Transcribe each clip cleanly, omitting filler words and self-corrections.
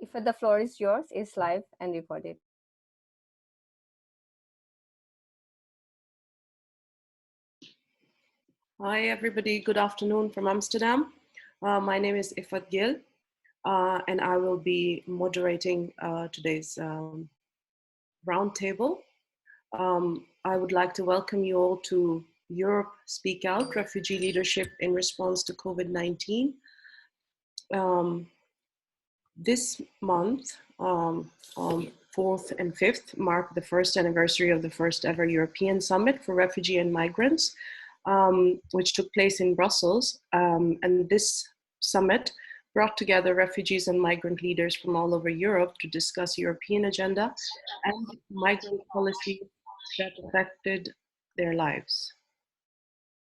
Ifat, the floor is yours, is live and recorded. Hi, everybody. Good afternoon from Amsterdam. My name is Ifat Gil, and I will be moderating today's roundtable. I would like to welcome you all to Europe Speak Out, Refugee Leadership in Response to COVID-19. This month, on 4th and 5th, mark the first anniversary of the first ever European Summit for Refugee and Migrants, which took place in Brussels. And this summit brought together refugees and migrant leaders from all over Europe to discuss European agenda and migrant policy that affected their lives.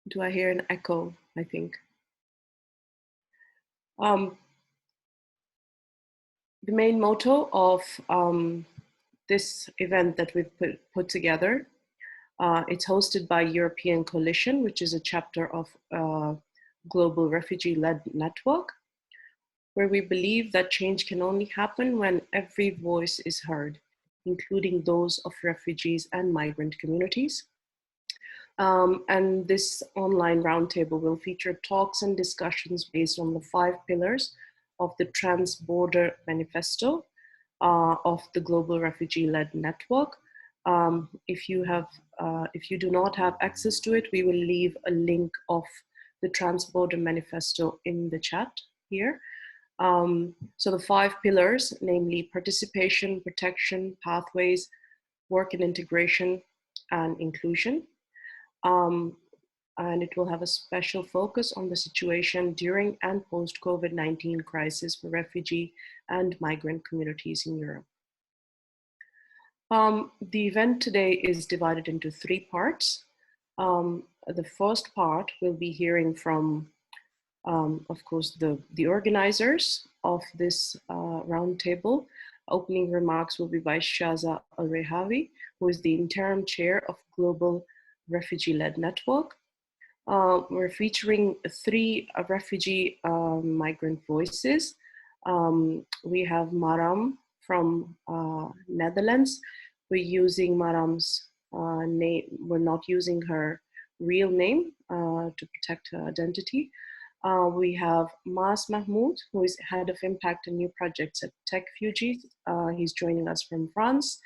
Do I hear an echo, I think? The main motto of this event that we've put together, it's hosted by European Coalition, which is a chapter of Global Refugee-Led Network, where we believe that change can only happen when every voice is heard, including those of refugees and migrant communities. And this online roundtable will feature talks and discussions based on the 5 pillars of the Trans-Border Manifesto of the Global Refugee-Led Network. If you do not have access to it, we will leave a link of the Trans-Border Manifesto in the chat here. So the 5 pillars, namely participation, protection, pathways, work and integration, and inclusion. And it will have a special focus on the situation during and post-COVID-19 crisis for refugee and migrant communities in Europe. The event today is divided into 3 parts. The first part will be hearing from, of course, the organizers of this roundtable. Opening remarks will be by Shaza Al-Rehawi, who is the interim chair of Global Refugee-Led Network. We're featuring 3 refugee migrant voices. We have Maram from Netherlands. We're using Maram's name. We're not using her real name to protect her identity. We have Mas Mahmoud, who is head of impact and new projects at TechFugee. He's joining us from France.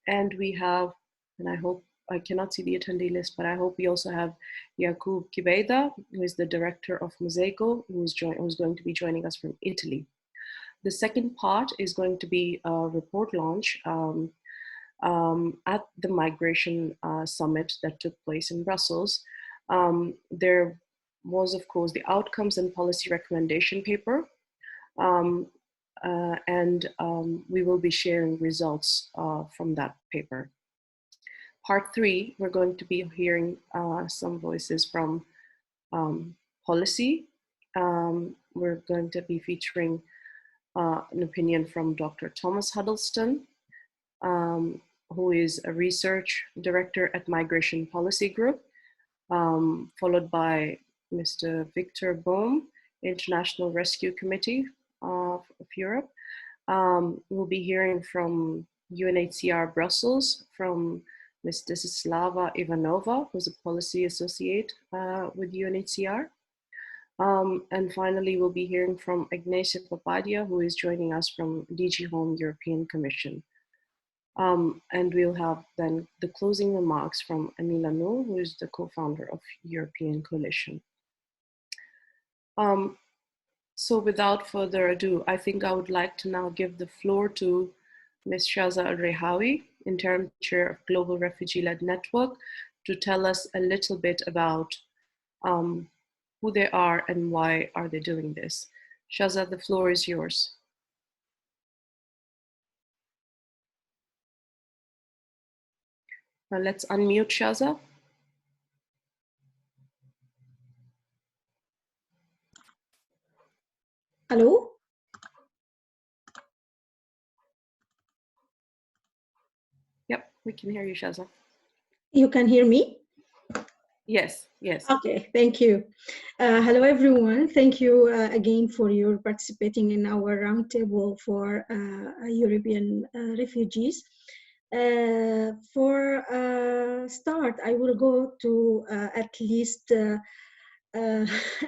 And we have, and I cannot see the attendee list, but I hope we also have Yakub Kibeida, who is the director of Mosaico, who's going to be joining us from Italy. The second part is going to be a report launch at the Migration Summit that took place in Brussels. There was, of course, the outcomes and policy recommendation paper, and we will be sharing results from that paper. Part 3, we're going to be hearing some voices from policy. We're going to be featuring an opinion from Dr. Thomas Huddleston, who is a research director at Migration Policy Group, followed by Mr. Victor Bohm, International Rescue Committee of Europe. We'll be hearing from UNHCR Brussels, from Ms. Desislava Ivanova, who's a policy associate with UNHCR. And finally, we'll be hearing from Ignacio Papadia, who is joining us from DG Home European Commission. And we'll have then the closing remarks from Amila Noor, who is the co-founder of European Coalition. So without further ado, I think I would like to now give the floor to Ms. Shaza Al-Rehawi, interim chair of Global Refugee-Led Network, to tell us a little bit about who they are and why are they doing this. Shaza, the floor is yours. Let's unmute Shaza. Hello? Yep, we can hear you, Shaza. You can hear me? Yes, yes. Okay, thank you. Hello, everyone. Thank you again for your participating in our roundtable for European refugees. For start, I will go to at least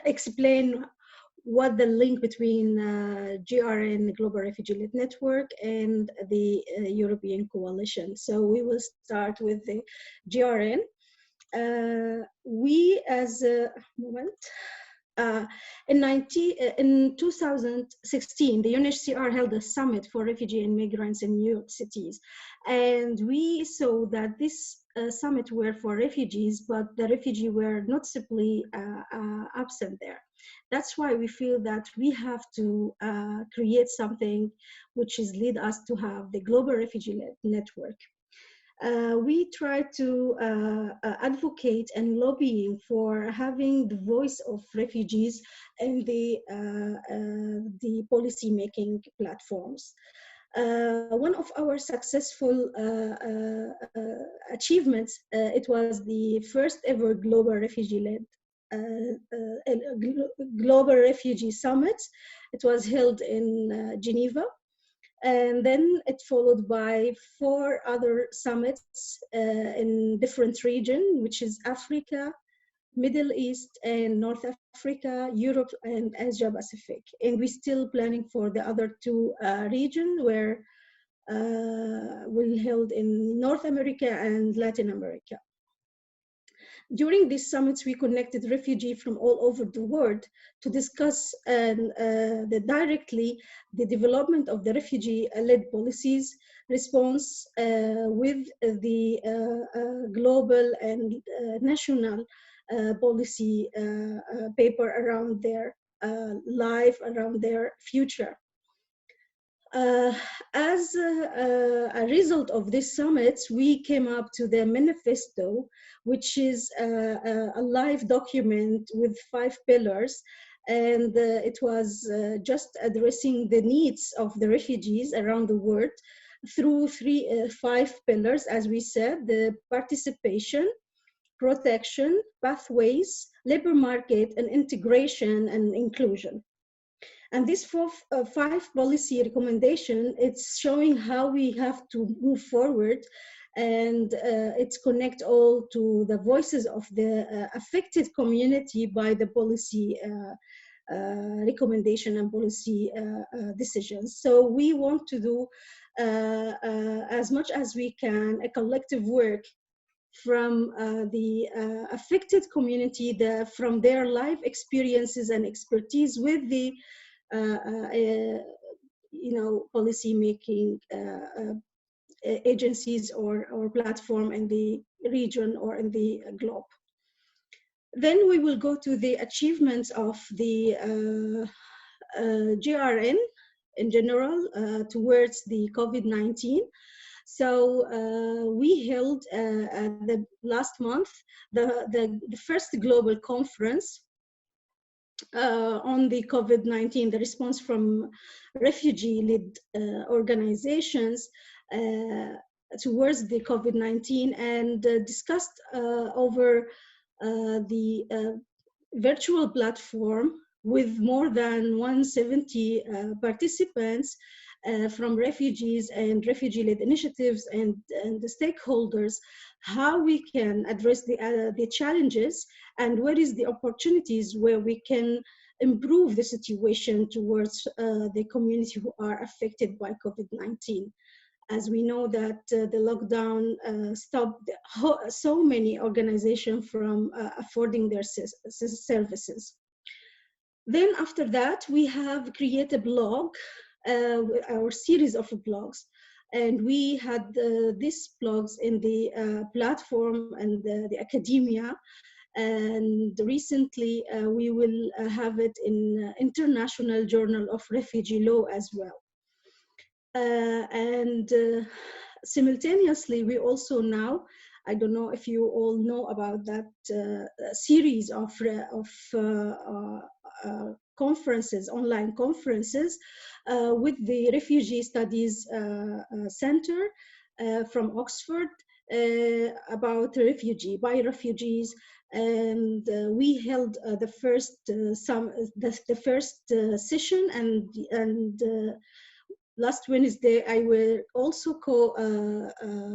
explain what the link between GRN, Global Refugee-led Network, and the European Coalition. So we will start with the GRN. We as a moment, in 2016, the UNHCR held a summit for refugee and migrants in New York cities. And we saw that this summit were for refugees, but the refugees were noticeably absent there. That's why we feel that we have to create something which is lead us to have the Global Refugee Network. We try to advocate and lobbying for having the voice of refugees in the policy making platforms. One of our successful achievements, it was the first ever global refugee-led Global Refugee Summit. It was held in Geneva. And then it followed by 4 other summits in different regions, which is Africa, Middle East, and North Africa, Europe, and Asia Pacific. And we're still planning for the other 2 regions where will held in North America and Latin America. During these summits, we connected refugees from all over the world to discuss directly the development of the refugee-led policies response with the global and national policy paper around their life, around their future. As a result of this summit, we came up to the manifesto, which is a live document with 5 pillars. And it was just addressing the needs of the refugees around the world through 5 pillars, as we said: the participation, protection, pathways, labor market, and integration and inclusion. And this 5 policy recommendation, it's showing how we have to move forward, and it's connect all to the voices of the affected community by the policy recommendation and policy decisions. So we want to do as much as we can a collective work from the affected community, from their life experiences and expertise with the policy making agencies or platform in the region or in the globe. Then we will go to the achievements of the GRN in general towards the COVID-19. So we held the last month the first global conference on the COVID-19, the response from refugee-led organizations towards the COVID-19, and discussed over the virtual platform with more than 170 participants from refugees and refugee-led initiatives and the stakeholders, how we can address the challenges and what is the opportunities where we can improve the situation towards the community who are affected by COVID-19. As we know that the lockdown stopped so many organizations from affording their services. Then after that, we have created a blog, our series of blogs, and we had these blogs in the platform and the academia. And recently, we will have it in International Journal of Refugee Law as well. And simultaneously, we also now, I don't know if you all know about that series of conferences, online conferences with the Refugee Studies Center from Oxford, about by refugees, and we held the first session, and last Wednesday I will also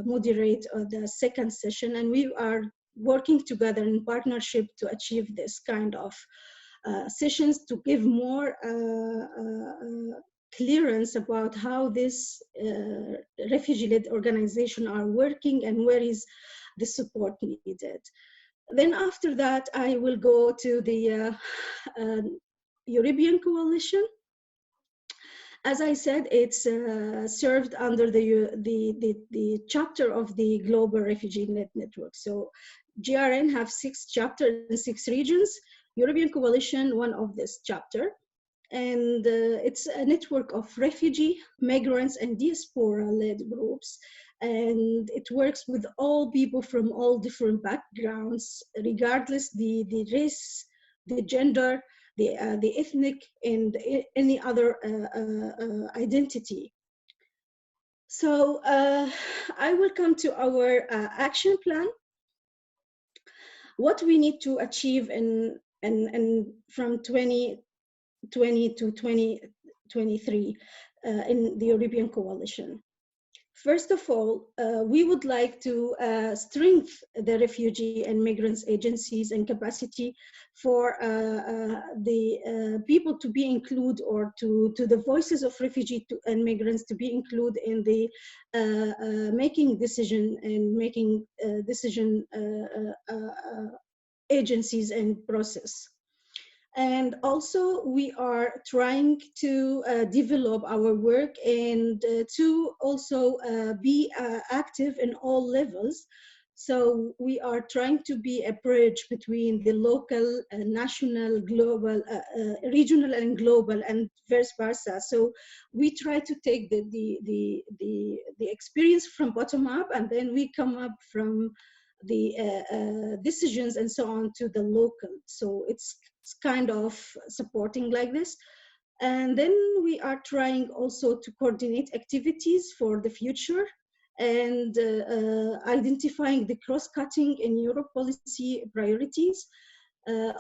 moderate the second session, and we are working together in partnership to achieve this kind of sessions to give more clearance about how this refugee-led organization are working and where is the support needed. Then after that, I will go to the European Coalition. As I said, it's served under the chapter of the Global Refugee-led Network. So GRN have 6 chapters in 6 regions. European Coalition, one of this chapter. And it's a network of refugee, migrants, and diaspora-led groups. And it works with all people from all different backgrounds, regardless the race, the gender, the ethnic, and any other identity. So I will come to our action plan. What we need to achieve from 2020 to 2023 in the European Coalition. First of all, we would like to strengthen the refugee and migrants agencies and capacity for the people to be included, or to the voices of refugees and migrants to be included in the making decision and making decision agencies and process. And also we are trying to develop our work and to also be active in all levels. So we are trying to be a bridge between the local, national, global, regional and global, and vice versa. So we try to take the experience from bottom up, and then we come up from the decisions and so on to the local. So it's kind of supporting like this. And then we are trying also to coordinate activities for the future, and identifying the cross-cutting in Europe policy priorities.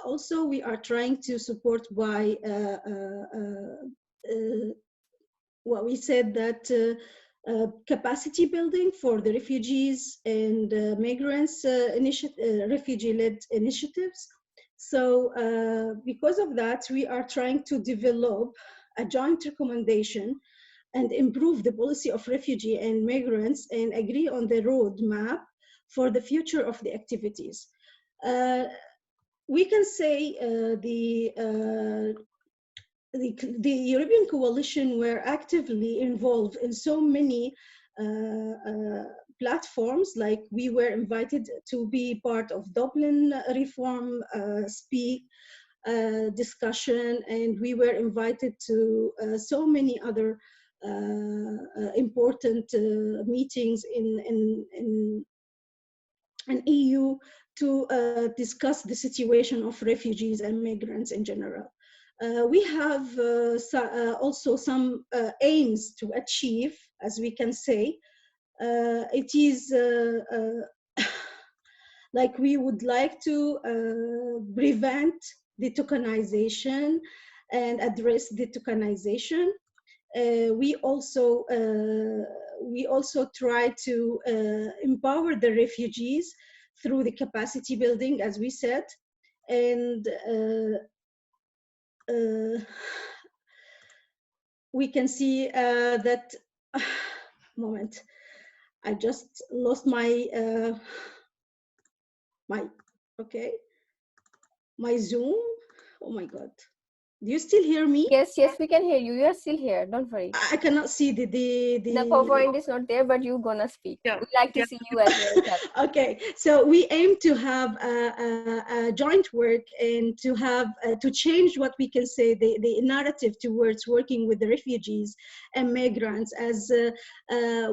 Also, we are trying to support by what we said that capacity building for the refugees and migrants refugee-led initiatives. So because of that, we are trying to develop a joint recommendation and improve the policy of refugee and migrants, and agree on the roadmap for the future of the activities. We can say the European Coalition were actively involved in so many platforms. Like we were invited to be part of Dublin reform discussion, and we were invited to so many other important meetings in EU to discuss the situation of refugees and migrants in general. We have also some aims to achieve, as we can say. It is like we would like to prevent the tokenization and address the tokenization. We also try to empower the refugees through the capacity building, as we said, and we can see that moment. I just lost my my Zoom. Oh my God. Do you still hear me? Yes, we can hear you. You are still here. Don't worry. I cannot see the PowerPoint is not there, but you're gonna speak. Yeah. We'd like to see you as well. Okay, so we aim to have a joint work and to have to change what we can say the narrative towards working with the refugees and migrants, as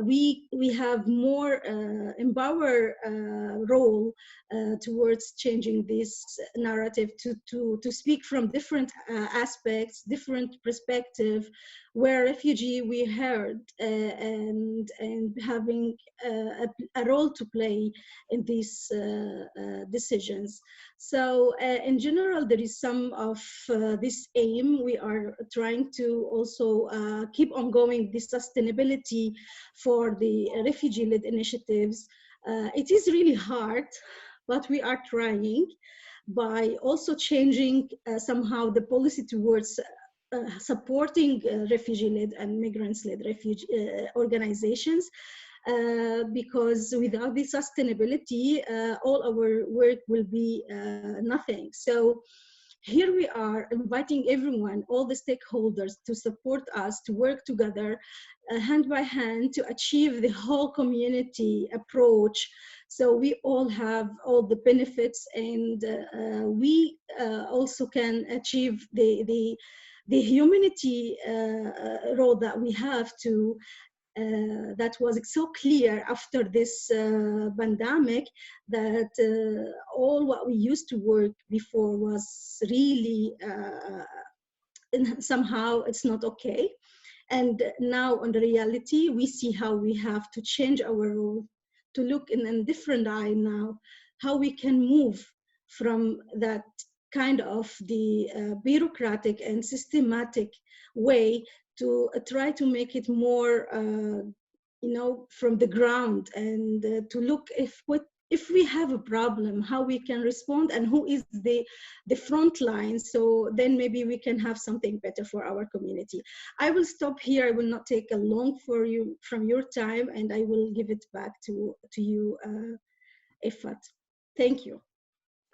we have more empower role towards changing this narrative to speak from different aspects, different perspective, where refugee we heard and having a role to play in these decisions. So in general, there is some of this aim. We are trying to also keep on going this sustainability for the refugee-led initiatives. It is really hard, but we are trying by also changing somehow the policy towards supporting refugee-led and migrants-led refugee organizations, because without the sustainability, all our work will be nothing. So here we are inviting everyone, all the stakeholders, to support us, to work together hand by hand to achieve the whole community approach. So we all have all the benefits, and we also can achieve the humanity role that we have to. That was so clear after this pandemic, that all what we used to work before was really somehow it's not okay. And now on the reality, we see how we have to change our role, to look in a different eye now, how we can move from that kind of the bureaucratic and systematic way to try to make it more, from the ground, and to look if we have a problem, how we can respond, and who is the front line. So then maybe we can have something better for our community. I will stop here. I will not take a long from your time, and I will give it back to you, Ifat. Thank you.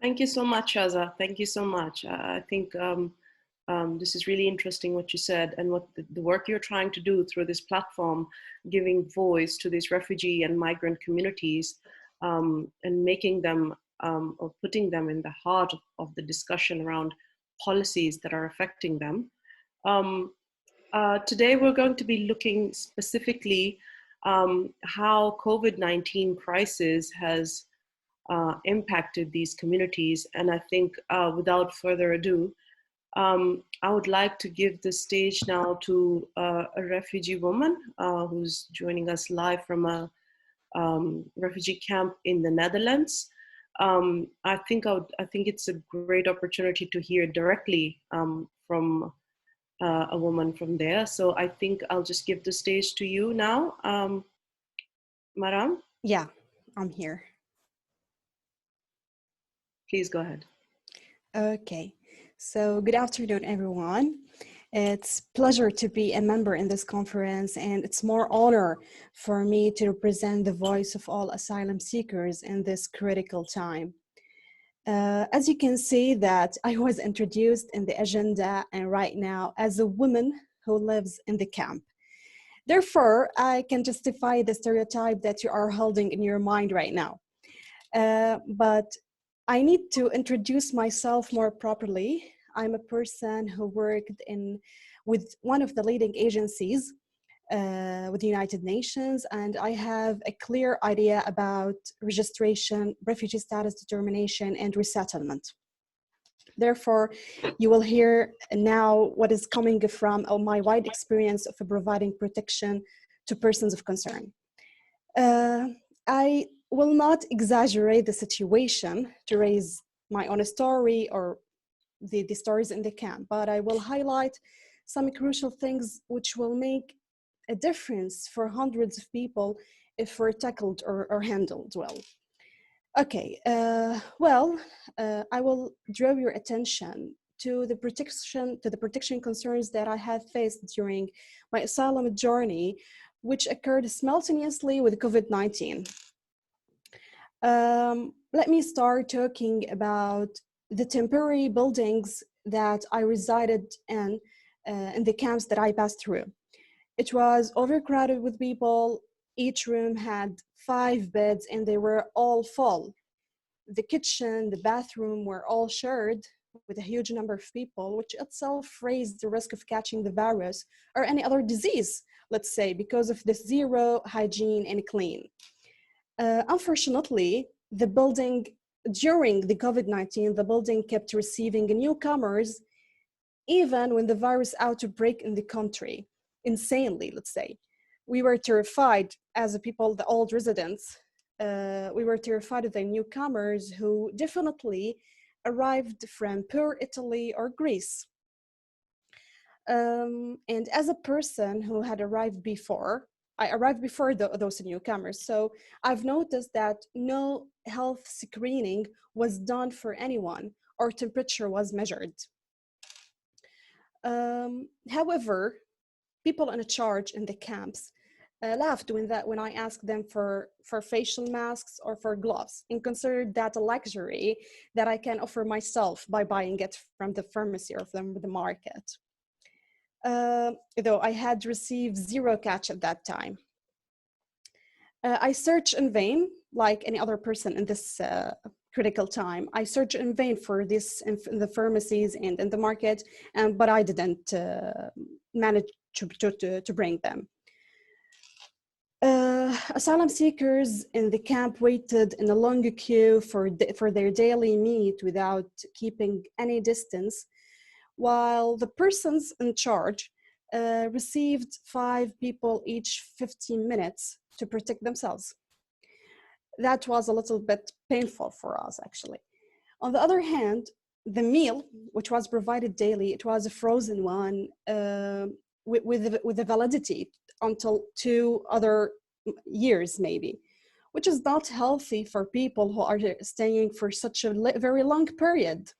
Thank you so much, Shaza. Thank you so much. I think this is really interesting what you said, and what the work you're trying to do through this platform, giving voice to these refugee and migrant communities, and making them or putting them in the heart of the discussion around policies that are affecting them. Today we're going to be looking specifically how COVID-19 crisis has impacted these communities. And I think without further ado, I would like to give the stage now to a refugee woman who's joining us live from a refugee camp in the Netherlands. I think it's a great opportunity to hear directly from a woman from there. So I think I'll just give the stage to you now, Maram. Yeah, I'm here. Please go ahead. Okay, so good afternoon, everyone. It's a pleasure to be a member in this conference, and it's more honor for me to represent the voice of all asylum seekers in this critical time. As you can see that I was introduced in the agenda and right now as a woman who lives in the camp. Therefore, I can justify the stereotype that you are holding in your mind right now. But I need to introduce myself more properly. I'm a person who worked with one of the leading agencies with the United Nations, and I have a clear idea about registration, refugee status determination, and resettlement. Therefore, you will hear now what is coming from my wide experience of providing protection to persons of concern. I will not exaggerate the situation to raise my own story or the stories in the camp, but I will highlight some crucial things which will make a difference for hundreds of people if we're tackled or handled well. Okay, I will draw your attention to the protection concerns that I have faced during my asylum journey, which occurred simultaneously with COVID-19. Let me start talking about the temporary buildings that I resided in the camps that I passed through. It was overcrowded with people. Each room had 5 beds and they were all full. The kitchen, the bathroom were all shared with a huge number of people, which itself raised the risk of catching the virus or any other disease, let's say, because of the zero hygiene and clean. Unfortunately, the building, during the COVID-19, the building kept receiving newcomers even when the virus outbreak in the country, insanely, let's say. We were terrified as the people, the old residents, we were terrified of the newcomers who definitely arrived from poor Italy or Greece. And as a person who had arrived before, I arrived before those newcomers. So I've noticed that no health screening was done for anyone or temperature was measured. However, people in charge in the camps laughed when I asked them for facial masks or for gloves, and considered that a luxury that I can offer myself by buying it from the pharmacy or from the market. Though I had received zero catch at that time. I searched in vain, like any other person in this critical time. I searched in vain for this in the pharmacies and in the market, but I didn't manage to bring them. Asylum seekers in the camp waited in a long queue for their daily meat without keeping any distance, while the persons in charge received 5 people each 15 minutes to protect themselves. That was a little bit painful for us, actually. On the other hand, the meal, which was provided daily, it was a frozen one with a validity until 2 other years, maybe, which is not healthy for people who are staying for such a very long period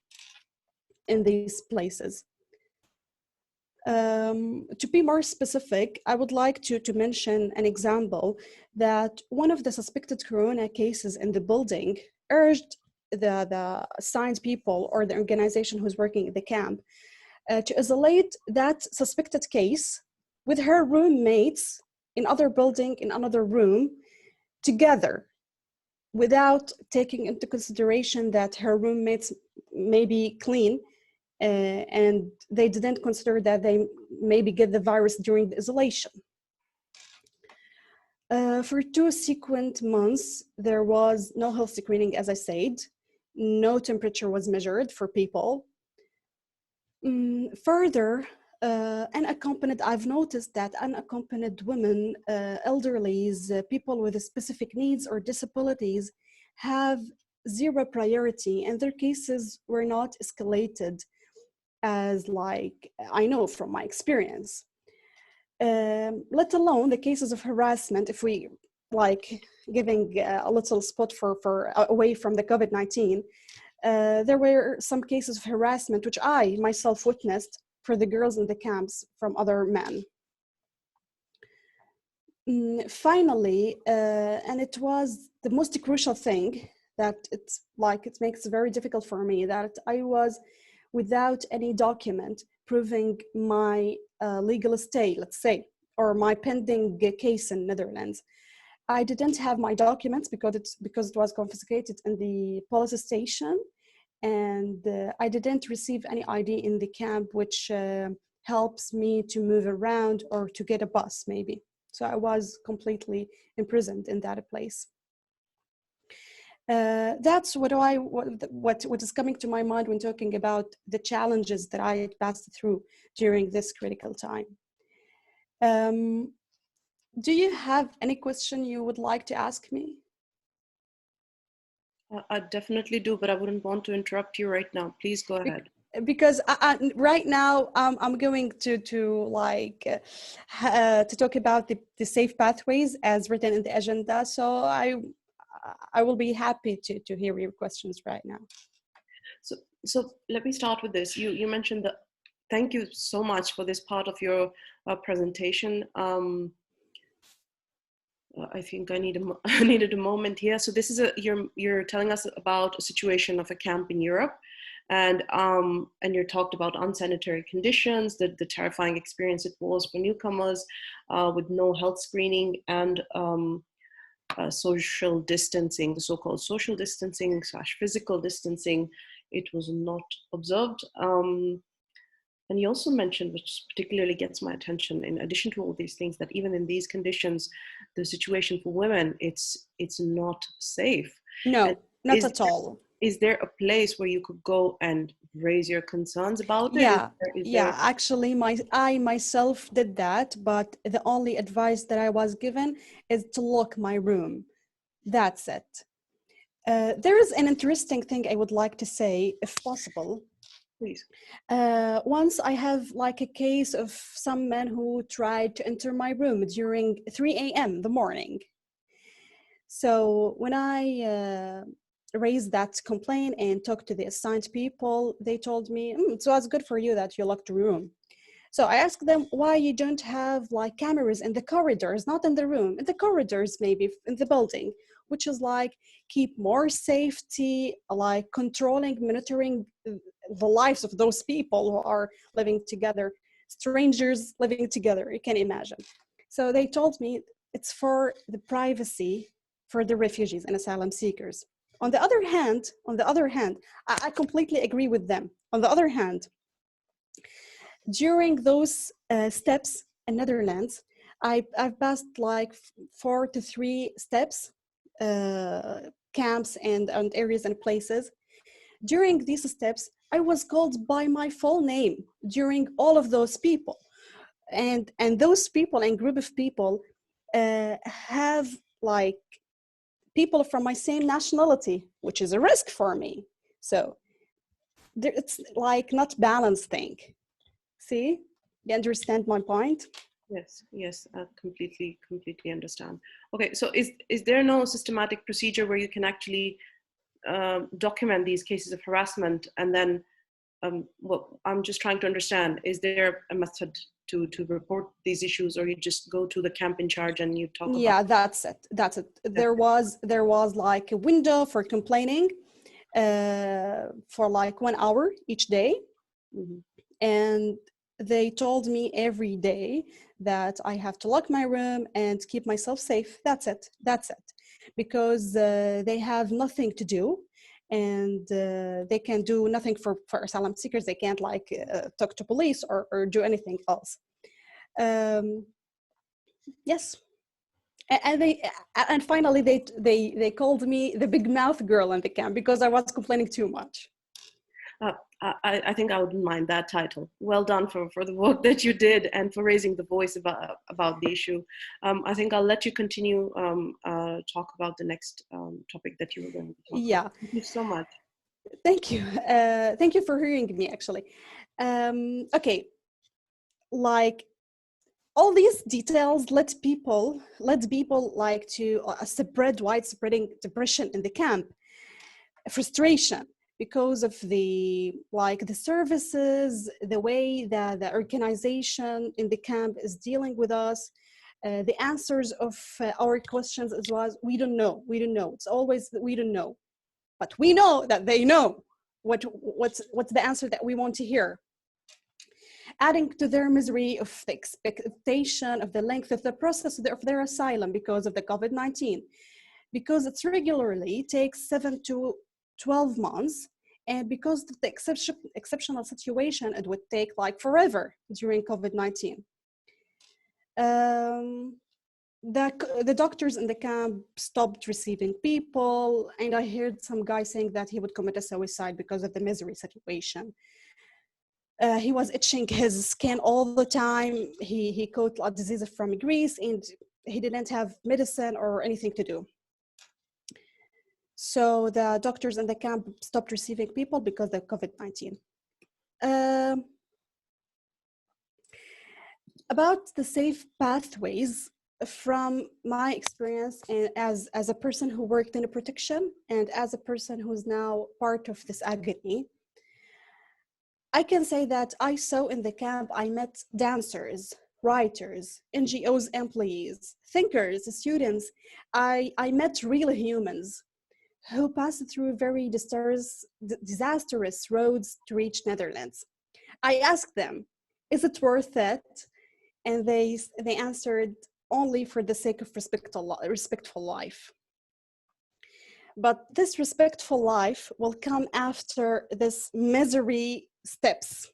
in these places. To be more specific, I would like to mention an example that one of the suspected corona cases in the building urged the assigned people or the organization who's working at the camp to isolate that suspected case with her roommates in other building in another room together, without taking into consideration that her roommates may be clean, and they didn't consider that they maybe get the virus during the isolation. For 2 subsequent months, there was no health screening, as I said. No temperature was measured for people. Further, I've noticed that unaccompanied women, elderlies, people with specific needs or disabilities have zero priority, and their cases were not escalated, as like I know from my experience. Let alone the cases of harassment, if we like giving a little spot for away from the COVID-19, there were some cases of harassment which I myself witnessed for the girls in the camps from other men. Finally, and it was the most crucial thing that it makes it very difficult for me, that I was without any document proving my legal stay, let's say, or my pending case in Netherlands. I didn't have my documents because it was confiscated in the police station, and I didn't receive any ID in the camp, which helps me to move around or to get a bus, maybe. So I was completely imprisoned in that place. That's what is coming to my mind when talking about the challenges that I had passed through during this critical time. Do you have any question you would like to ask me? I definitely do, but I wouldn't want to interrupt you right now. Please go ahead. Because right now I'm going to talk about the safe pathways as written in the agenda. So I will be happy to hear your questions right now. So let me start with this. You mentioned that. Thank you so much for this part of your presentation. I think I needed a moment here. So this is you're telling us about a situation of a camp in Europe, and you talked about unsanitary conditions, the terrifying experience it was for newcomers with no health screening and social distancing, the so-called social distancing / physical distancing. It was not observed. And you also mentioned, which particularly gets my attention, in addition to all these things, that even in these conditions, the situation for women, it's not safe. No, not at all. Is there a place where you could go and raise your concerns about it? Yeah, Is yeah. there... Actually, I myself did that, but the only advice that I was given is to lock my room. That's it. There is an interesting thing I would like to say, if possible. Please. Once I have like a case of some men who tried to enter my room during 3 a.m. the morning. So when I raised that complaint and talked to the assigned people, they told me, so it's good for you that you locked the room. So I asked them why you don't have like cameras in the corridors, not in the room, in the corridors, maybe in the building, which is like keep more safety, like controlling, monitoring the lives of those people who are living together, strangers living together, you can imagine. So they told me it's for the privacy for the refugees and asylum seekers. On the other hand, I completely agree with them. On the other hand, during those steps in Netherlands, I've passed like 4 to 3 steps, camps and areas and places. During these steps, I was called by my full name during all of those people. And those people and group of people have like people from my same nationality, which is a risk for me. So it's like not balanced thing. See, you understand my point? Yes, I completely understand. Okay, so is there no systematic procedure where you can actually document these cases of harassment, and then well, I'm just trying to understand, is there a method to report these issues, or you just go to the camp in charge and you talk about... Yeah, that's it. There was like a window for complaining for like 1 hour each day. Mm-hmm. And they told me every day that I have to lock my room and keep myself safe. That's it. Because they have nothing to do, and they can do nothing for asylum seekers. They can't like talk to police or do anything else. Yes. And finally they called me the big mouth girl in the camp because I was complaining too much. I think I wouldn't mind that title. Well done for the work that you did and for raising the voice about the issue. I think I'll let you continue talk about the next topic that you were going to talk about. Thank you so much. Thank you. Thank you for hearing me, actually. Okay, like all these details led people like to spread widespreading depression in the camp, frustration because of the services, the way that the organization in the camp is dealing with us, the answers of our questions as well as we don't know. It's always we don't know, but we know that they know what's the answer that we want to hear. Adding to their misery of the expectation of the length of the process of their asylum because of the COVID-19, because it regularly takes 7 to 12 months, and because of the exceptional situation, it would take like forever during COVID-19. The doctors in the camp stopped receiving people, and I heard some guy saying that he would commit a suicide because of the misery situation. He was itching his skin all the time. He caught a disease from Greece, and he didn't have medicine or anything to do. So the doctors in the camp stopped receiving people because of COVID-19. About the safe pathways, from my experience and as a person who worked in protection and as a person who's now part of this agony, I can say that I saw in the camp, I met dancers, writers, NGOs employees, thinkers, students. I met real humans who passed through very disastrous roads to reach Netherlands. I asked them, is it worth it? And they answered, only for the sake of respectful life. But this respectful life will come after this misery steps,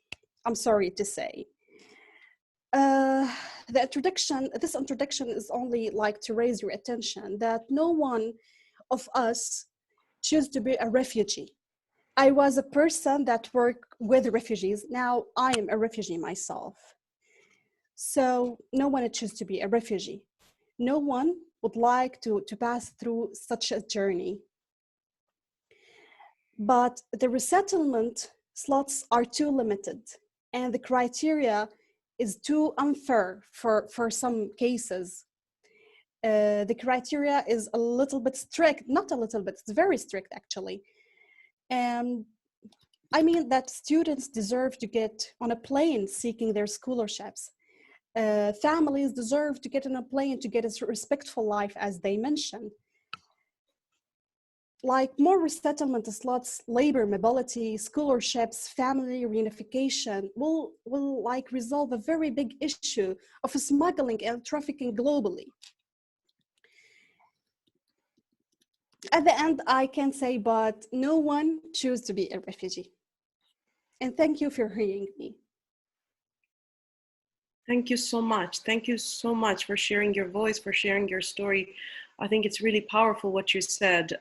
I'm sorry to say. This introduction is only like to raise your attention that no one of us choose to be a refugee. I was a person that worked with refugees. Now I am a refugee myself. So no one would choose to be a refugee. No one would like to pass through such a journey. But the resettlement slots are too limited, and the criteria is too unfair for some cases. The criteria is a little bit strict, not a little bit, it's very strict actually. And I mean that students deserve to get on a plane seeking their scholarships. Families deserve to get on a plane to get a respectful life, as they mentioned. Like more resettlement slots, labor mobility, scholarships, family reunification will like resolve a very big issue of smuggling and trafficking globally. At the end, I can say, but no one choose to be a refugee. And thank you for hearing me. Thank you so much. Thank you so much for sharing your voice, for sharing your story. I think it's really powerful what you said.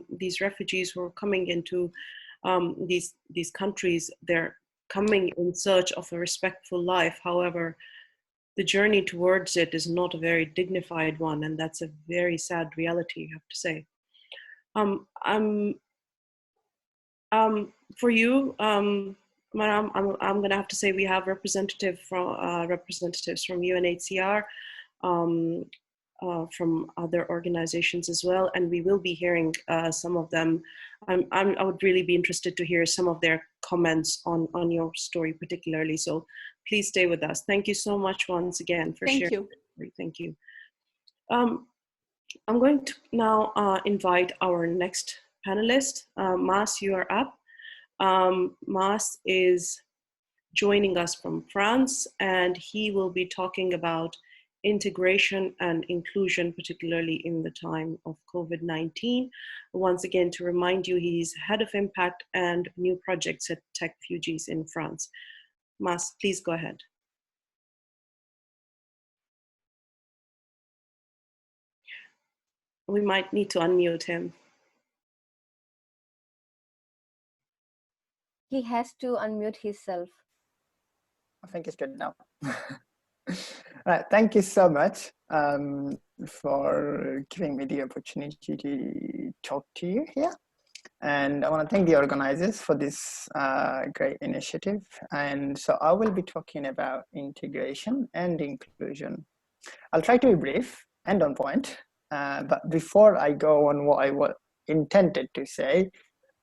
These refugees who are coming into these countries, they're coming in search of a respectful life. However, the journey towards it is not a very dignified one, and that's a very sad reality, I have to say. For you, Maram, I'm going to have to say we have representatives from UNHCR, from other organizations as well, and we will be hearing some of them. I would really be interested to hear some of their comments on your story particularly. So please stay with us. Thank you so much once again for sharing. Thank you. I'm going to now invite our next panelist. Mas, you are up. Mas is joining us from France, and he will be talking about integration and inclusion, particularly in the time of COVID-19. Once again, to remind you, he's head of impact and new projects at Tech Refugees in France. Mas, please go ahead. We might need to unmute him. He has to unmute himself. I think it's good now. Right, thank you so much for giving me the opportunity to talk to you here. And I want to thank the organizers for this great initiative. And so I will be talking about integration and inclusion. I'll try to be brief and on point. But before I go on what I intended to say,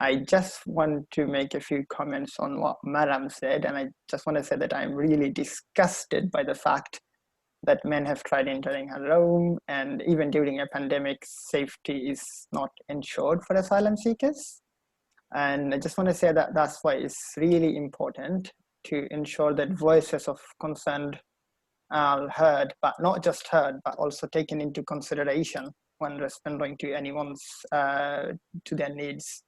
I just want to make a few comments on what Maram said. And I just want to say that I'm really disgusted by the fact that men have tried entering her home, and even during a pandemic, safety is not ensured for asylum seekers. And I just want to say that that's why it's really important to ensure that voices of concern are heard, but not just heard, but also taken into consideration when responding to anyone's, to their needs.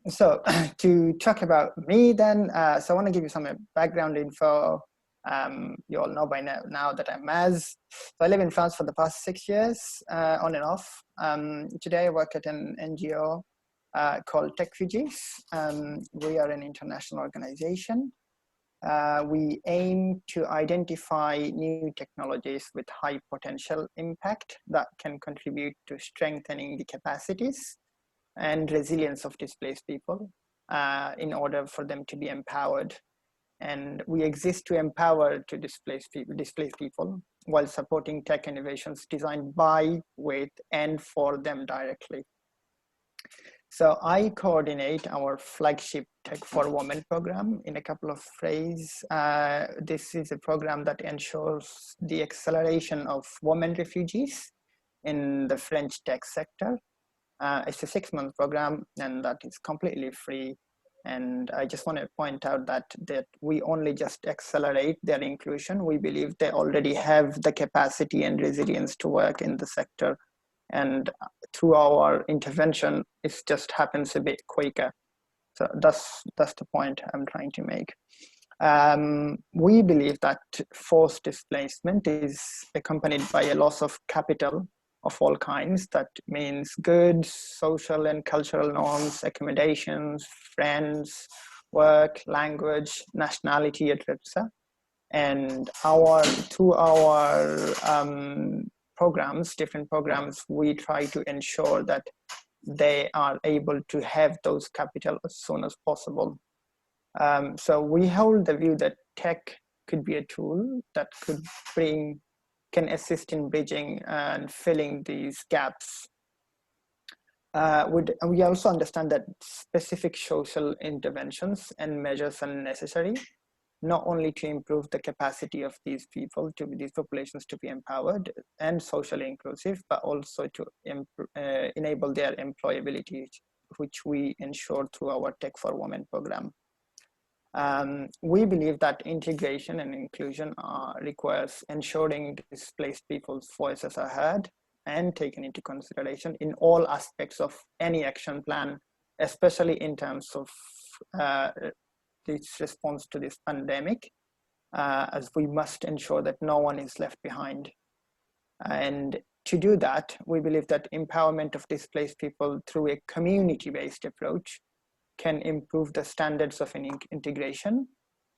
So to talk about me then, so I want to give you some background info. You all know by now that I'm Maz. So I live in France for the past 6 years, on and off. Today I work at an NGO called Tech Refugees. We are an international organization. We aim to identify new technologies with high potential impact that can contribute to strengthening the capacities and resilience of displaced people in order for them to be empowered. And we exist to empower to displaced people while supporting tech innovations designed by, with, and for them directly. So I coordinate our flagship Tech for Women program in a couple of phrases. This is a program that ensures the acceleration of women refugees in the French tech sector. It's a 6-month program, and that is completely free. And I just want to point out that we only just accelerate their inclusion. We believe they already have the capacity and resilience to work in the sector. And through our intervention, it just happens a bit quicker. So that's the point I'm trying to make. We believe that forced displacement is accompanied by a loss of capital of all kinds. That means goods, social and cultural norms, accommodations, friends, work, language, nationality, etc. And through our programs, different programs, we try to ensure that they are able to have those capital as soon as possible. So we hold the view that tech could be a tool that can assist in bridging and filling these gaps. We also understand that specific social interventions and measures are necessary, not only to improve the capacity of these populations to be empowered and socially inclusive, but also to enable their employability, which we ensure through our Tech for Women program. We believe that integration and inclusion requires ensuring displaced people's voices are heard and taken into consideration in all aspects of any action plan, especially in terms of its response to this pandemic, as we must ensure that no one is left behind. And to do that, we believe that empowerment of displaced people through a community-based approach can improve the standards of integration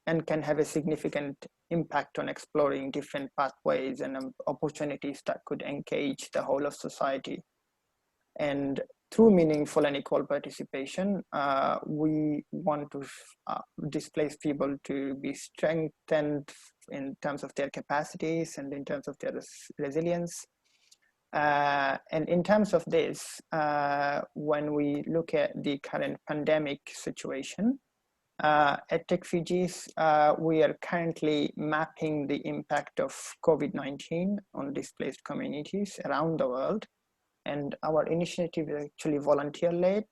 and can have a significant impact on exploring different pathways and opportunities that could engage the whole of society. And through meaningful and equal participation, we want to displace people to be strengthened in terms of their capacities and in terms of their resilience. And in terms of this, when we look at the current pandemic situation, at TechFugees, we are currently mapping the impact of COVID-19 on displaced communities around the world. And our initiative is actually volunteer-led,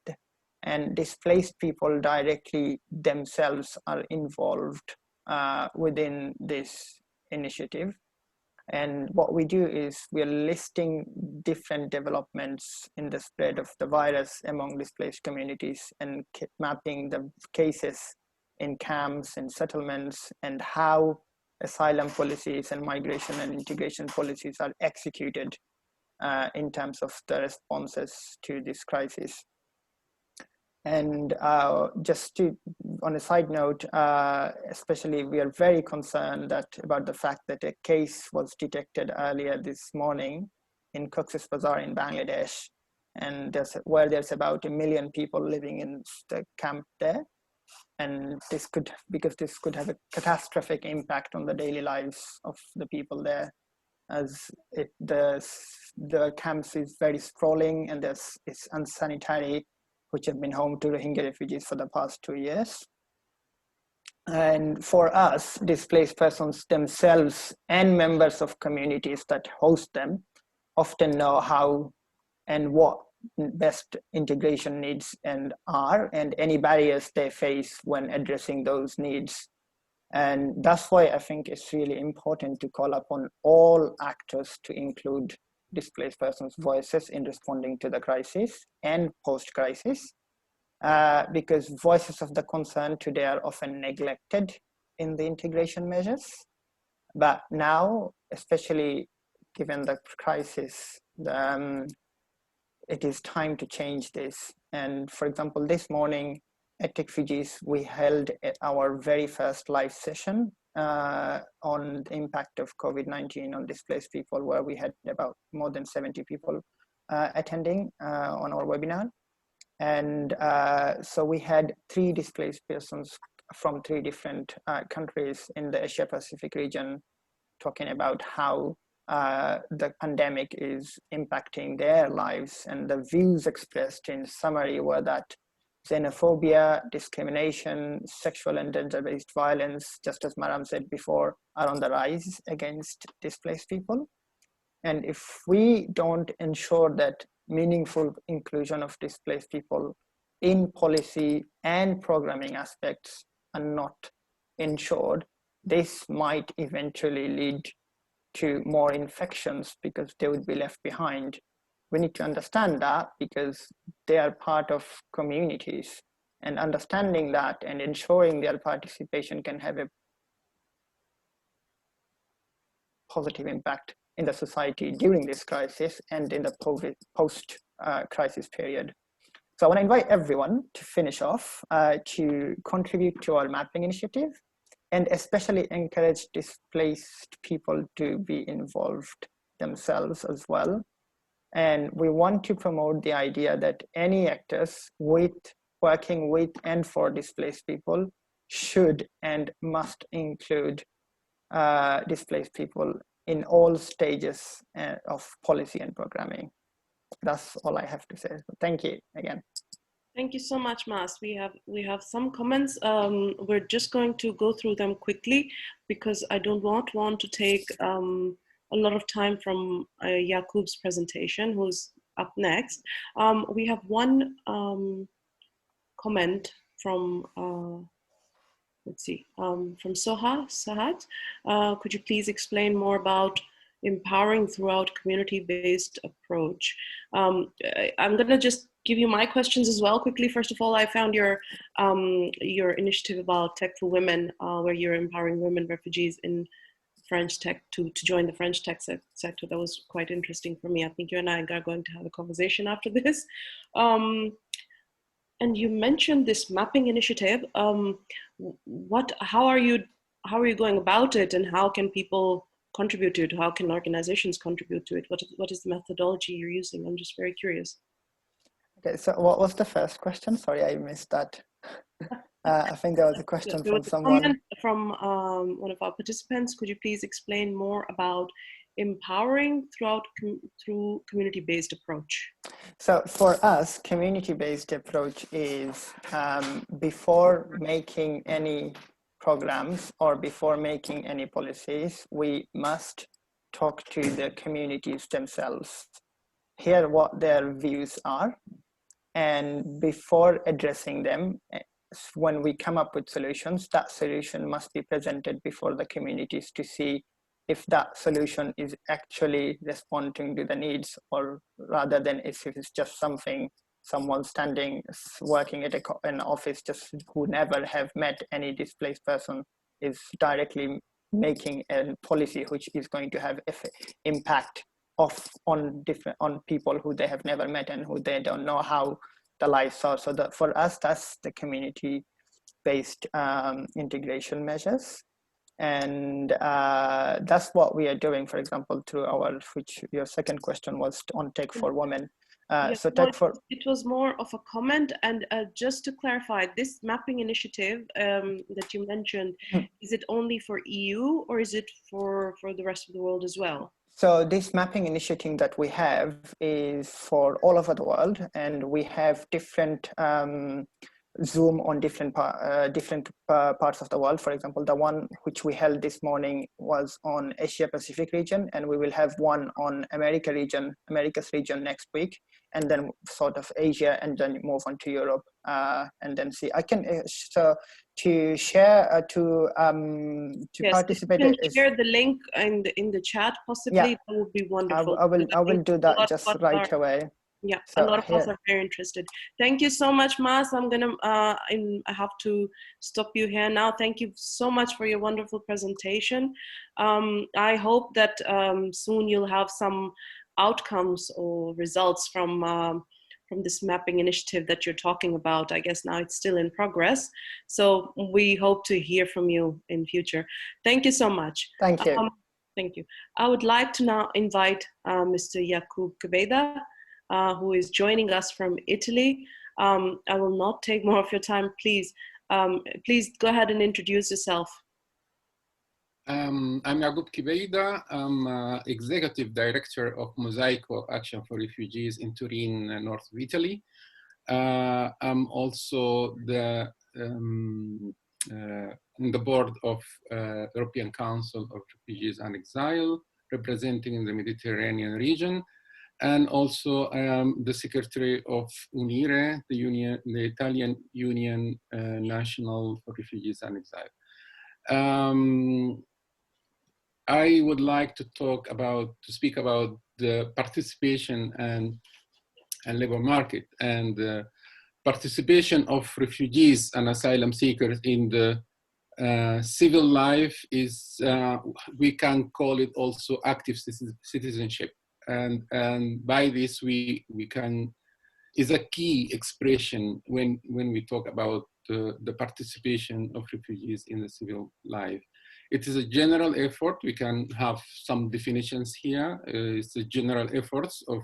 and displaced people directly themselves are involved within this initiative. And what we do is we are listing different developments in the spread of the virus among displaced communities and mapping the cases in camps and settlements and how asylum policies and migration and integration policies are executed in terms of the responses to this crisis. And just on a side note, especially we are very concerned about the fact that a case was detected earlier this morning in Cox's Bazar in Bangladesh, and where there's about 1 million people living in the camp there. And because this could have a catastrophic impact on the daily lives of the people there, as the camps is very sprawling and it's unsanitary, which have been home to Rohingya refugees for the past 2 years. And for us, displaced persons themselves and members of communities that host them often know how and what best integration needs and any barriers they face when addressing those needs. And that's why I think it's really important to call upon all actors to include displaced persons' voices in responding to the crisis and post-crisis, because voices of the concerned today are often neglected in the integration measures. But now, especially given the crisis, it is time to change this. And for example, this morning at TechFugees, we held our very first live session on the impact of COVID-19 on displaced people, where we had about more than 70 people attending on our webinar. And so we had 3 displaced persons from 3 different countries in the Asia Pacific region talking about how the pandemic is impacting their lives. And the views expressed in summary were that xenophobia, discrimination, sexual and gender-based violence, just as Maram said before, are on the rise against displaced people. And if we don't ensure that meaningful inclusion of displaced people in policy and programming aspects are not ensured, this might eventually lead to more infections because they would be left behind. We need to understand that because they are part of communities, and understanding that and ensuring their participation can have a positive impact in the society during this crisis and in the post-crisis period. So I want to invite everyone to finish off to contribute to our mapping initiative, and especially encourage displaced people to be involved themselves as well. And we want to promote the idea that any actors working with and for displaced people should and must include displaced people in all stages of policy and programming. That's all I have to say. Thank you again. Thank you so much, Mas. We have some comments. We're just going to go through them quickly because I don't want to take a lot of time from Yaqub's presentation, who's up next. We have one comment from let's see, from Sahat. Could you please explain more about empowering throughout community-based approach? I'm gonna just give you my questions as well quickly. First of all, I found your initiative about Tech for Women, where you're empowering women refugees in French tech to join the French tech sector. That was quite interesting for me. I think you and I are going to have a conversation after this. And you mentioned this mapping initiative. How are you going about it, and how can people contribute to it? How can organizations contribute to it? What is the methodology you're using? I'm just very curious. Okay, so what was the first question? Sorry, I missed that. I think there was a question from someone. Comment from one of our participants. Could you please explain more about empowering through community-based approach? So for us, community-based approach is before making any programs or before making any policies, we must talk to the communities themselves, hear what their views are, and before addressing them, when we come up with solutions, that solution must be presented before the communities to see if that solution is actually responding to the needs, or rather than if it's just someone working at an office just who never have met any displaced person is directly making a policy which is going to have impact on people who they have never met and who they don't know how the lives are. So that for us, that's the community-based integration measures. And that's what we are doing, for example, through which your second question was on Tech for Women. Yes, it was more of a comment, and just to clarify, this mapping initiative that you mentioned, is it only for EU or is it for the rest of the world as well? So this mapping initiative that we have is for all over the world, and we have different Zoom on different parts of the world. For example, the one which we held this morning was on Asia Pacific region, and we will have one on America's region next week, and then sort of Asia, and then move on to Europe, and then see. I can to share to yes, participate. You can share the link in the chat possibly. Yeah. That would be wonderful. I will do that just right away. Yeah, so a lot of us are very interested. Thank you so much, Mas. I'm gonna I have to stop you here now. Thank you so much for your wonderful presentation. I hope that soon you'll have some outcomes or results from this mapping initiative that you're talking about. I guess now it's still in progress. So we hope to hear from you in future. Thank you so much. Thank you. Thank you. I would like to now invite Mr. Yaqub Kebeda, who is joining us from Italy. I will not take more of your time, please. Please go ahead and introduce yourself. I'm Yaqub Kebeda. I'm Executive Director of Mosaico Action for Refugees in Turin, north of Italy. I'm also in the board of European Council of Refugees and Exile, representing the Mediterranean region. And also I am the secretary of UNIRE, the Italian Union National for Refugees and Exile. I would like to speak about the participation and labor market, and the participation of refugees and asylum seekers in the Civil life is, we can call it also active citizenship. And by this, we can, is a key expression when we talk about the participation of refugees in the civil life. It is a general effort. We can have some definitions here. It's a general efforts of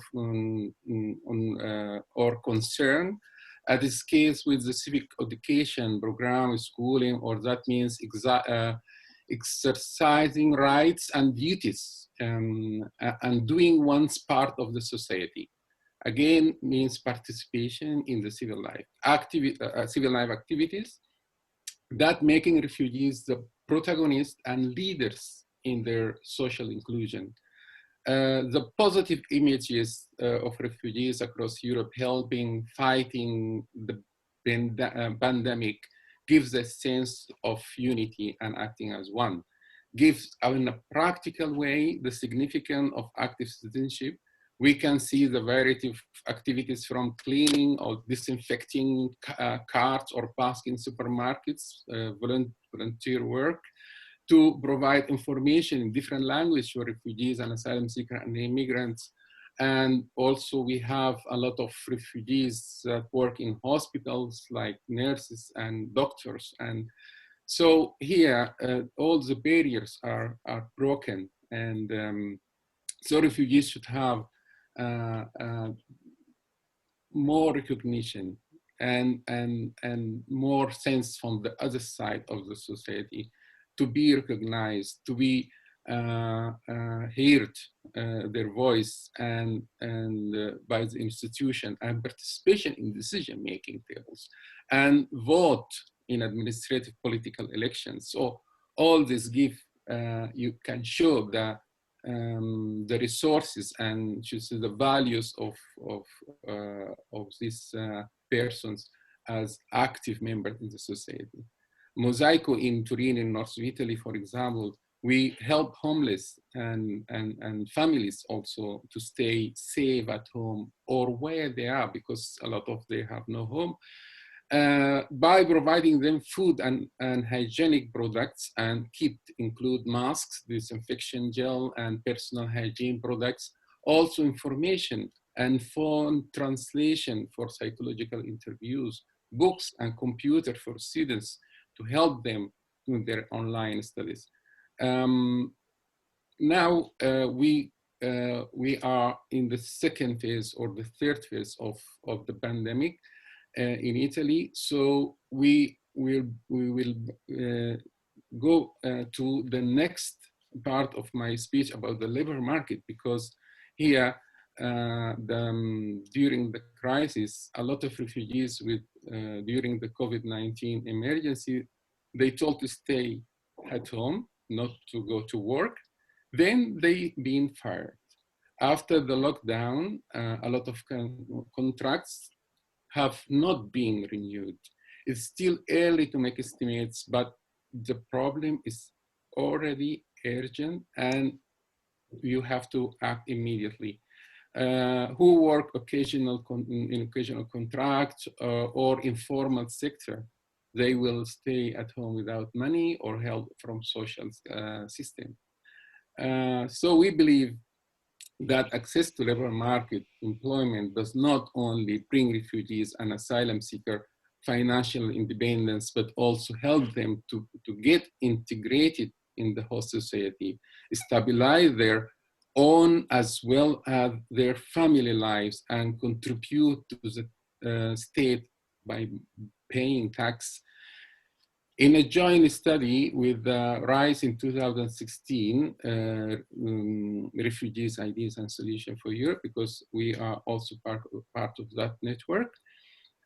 or concern. At this case, with the civic education program, schooling, or that means exercising rights and duties and doing one's part of the society. Again, means participation in the civil life, civil life activities that making refugees the protagonists and leaders in their social inclusion. The positive images of refugees across Europe helping fighting the pandemic gives a sense of unity and acting as one. Gives in a practical way the significance of active citizenship. We can see the variety of activities from cleaning or disinfecting carts or basking supermarkets, volunteer work, to provide information in different languages for refugees and asylum seekers and immigrants. And also we have a lot of refugees that work in hospitals like nurses and doctors. And so here, all the barriers are broken. And so refugees should have more recognition and more sense from the other side of the society, to be recognized, to be heard, their voice and by the institution, and participation in decision-making tables, and vote in administrative political elections. So all this give, you can show that the resources and the values of these persons as active members in the society. Mosaico in Turin, in North Italy, for example, we help homeless and families also to stay safe at home or where they are, because a lot of them have no home, by providing them food and hygienic products, and kit include masks, disinfection gel, and personal hygiene products, also information and phone translation for psychological interviews, books and computer for students to help them in their online studies. Now we are in the second phase or the third phase of the pandemic in Italy. So we will go to the next part of my speech about the labor market, because here during the crisis, a lot of refugees during the COVID-19 emergency, they told to stay at home, not to go to work. Then they been fired. After the lockdown, a lot of contracts have not been renewed. It's still early to make estimates, but the problem is already urgent and you have to act immediately. Who work in occasional contracts or informal sector, they will stay at home without money or help from social system. So we believe that access to labor market employment does not only bring refugees and asylum seekers financial independence, but also help them to get integrated in the host society, stabilize their own as well as their family lives, and contribute to the state by paying tax. In a joint study with RISE in 2016, Refugees, Ideas and Solutions for Europe, because we are also part of that network,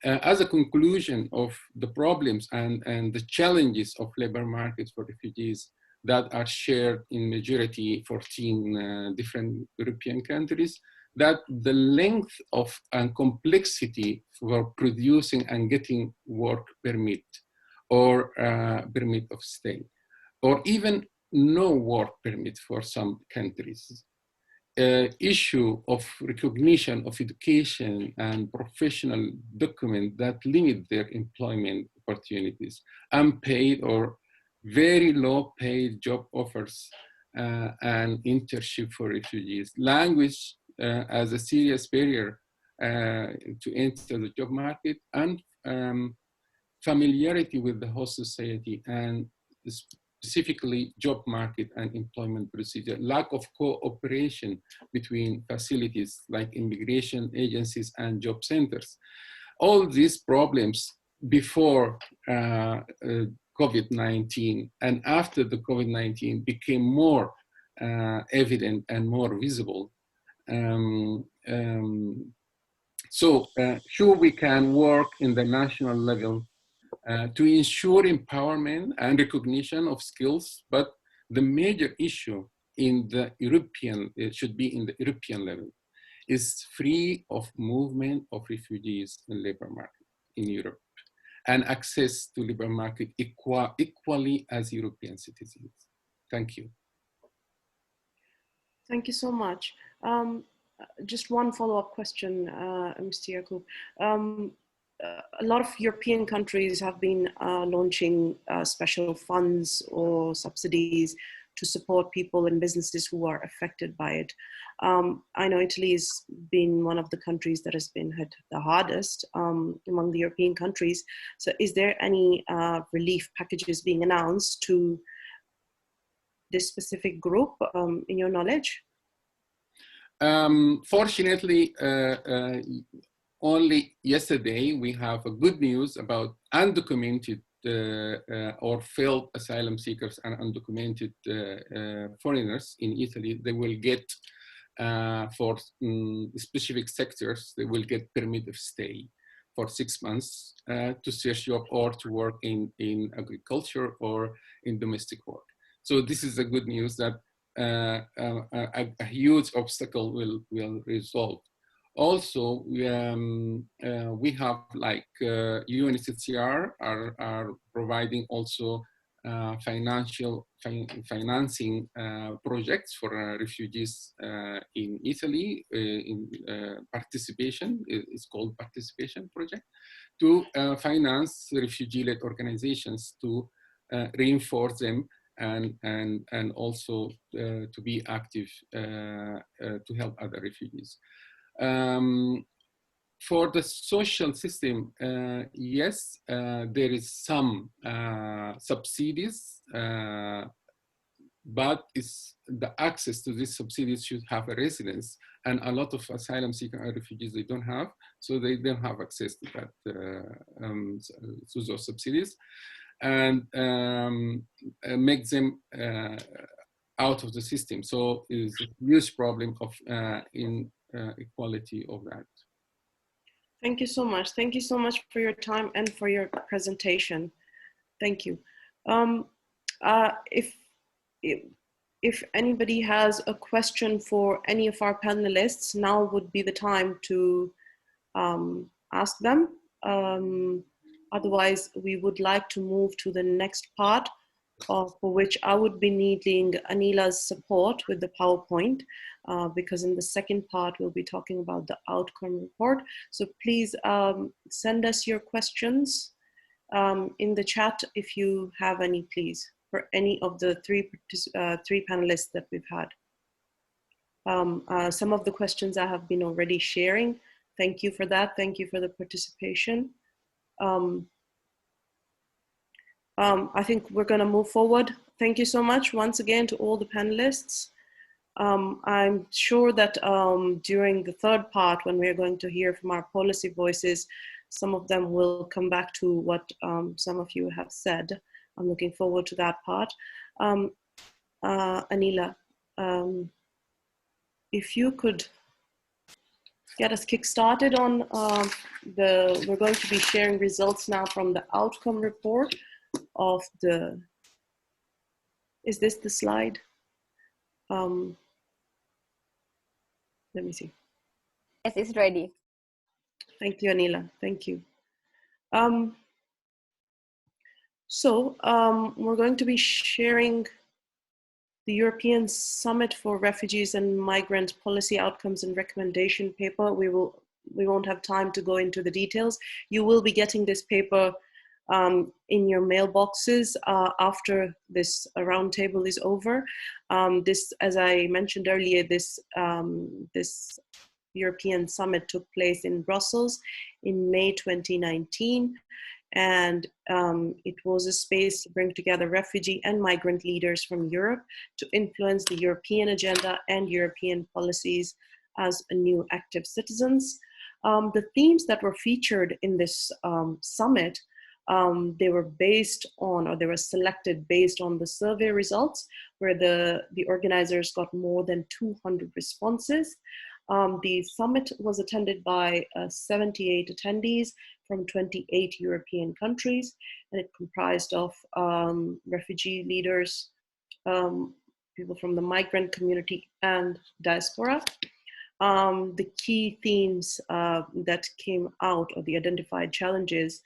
as a conclusion of the problems and the challenges of labor markets for refugees that are shared in majority 14 different European countries, that the length of and complexity for producing and getting work permit or permit of stay, or even no work permit for some countries. Issue of recognition of education and professional document that limit their employment opportunities, unpaid or very low paid job offers and internship for refugees. Language as a serious barrier to enter the job market, and familiarity with the host society and specifically job market and employment procedure, lack of cooperation between facilities like immigration agencies and job centers. All these problems before COVID-19 and after the COVID-19 became more evident and more visible. So sure, we can work in the national level to ensure empowerment and recognition of skills, but the major issue in the European, it should be in the European level, is free of movement of refugees in labor market in Europe and access to labor market equally as European citizens. Thank you. Thank you so much. Just one follow-up question, Mr. Yaqub. A lot of European countries have been launching special funds or subsidies to support people and businesses who are affected by it. I know Italy has been one of the countries that has been hit the hardest among the European countries. So is there any relief packages being announced to this specific group in your knowledge? Fortunately, only yesterday we have a good news about undocumented or failed asylum seekers and undocumented foreigners in Italy. They will get for specific sectors, they will get permit of stay for 6 months to search job or to work in agriculture or in domestic work. So this is the good news that a huge obstacle will resolve. Also, we have like UNHCR are providing also financing projects for refugees in Italy in participation. It's called participation project to finance refugee-led organizations to reinforce them and also to be active to help other refugees. For the social system, yes, there is some subsidies, but the access to these subsidies should have a residence, and a lot of asylum seekers and refugees, they don't have, so they don't have access to that, to those subsidies, and make them out of the system. So it's a huge problem of inequality of that. Thank you so much. Thank you so much for your time and for your presentation. Thank you. If anybody has a question for any of our panelists, now would be the time to ask them. Otherwise, we would like to move to the next part, for which I would be needing Anila's support with the PowerPoint, because in the second part, we'll be talking about the outcome report. So please send us your questions in the chat if you have any, please, for any of the three panelists that we've had. Some of the questions I have been already sharing. Thank you for that. Thank you for the participation. I think we're going to move forward. Thank you so much once again to all the panelists. I'm sure that during the third part, when we're going to hear from our policy voices, some of them will come back to what some of you have said. I'm looking forward to that part. Anila, if you could get us kick-started on we're going to be sharing results now from the outcome report of the, is this the slide? Let me see. Yes, it's ready. Thank you, Anila. Thank you. We're going to be sharing the European Summit for Refugees and Migrants Policy Outcomes and Recommendation paper. We won't have time to go into the details. You will be getting this paper in your mailboxes after this roundtable is over. This, as I mentioned earlier, this European summit took place in Brussels in May 2019. And it was a space to bring together refugee and migrant leaders from Europe to influence the European agenda and European policies as a new active citizens. The themes that were featured in this summit, they were based on, or they were selected based on the survey results, where the organizers got more than 200 responses. The summit was attended by 78 attendees from 28 European countries, and it comprised of refugee leaders, people from the migrant community and diaspora. The key themes that came out, or the identified challenges,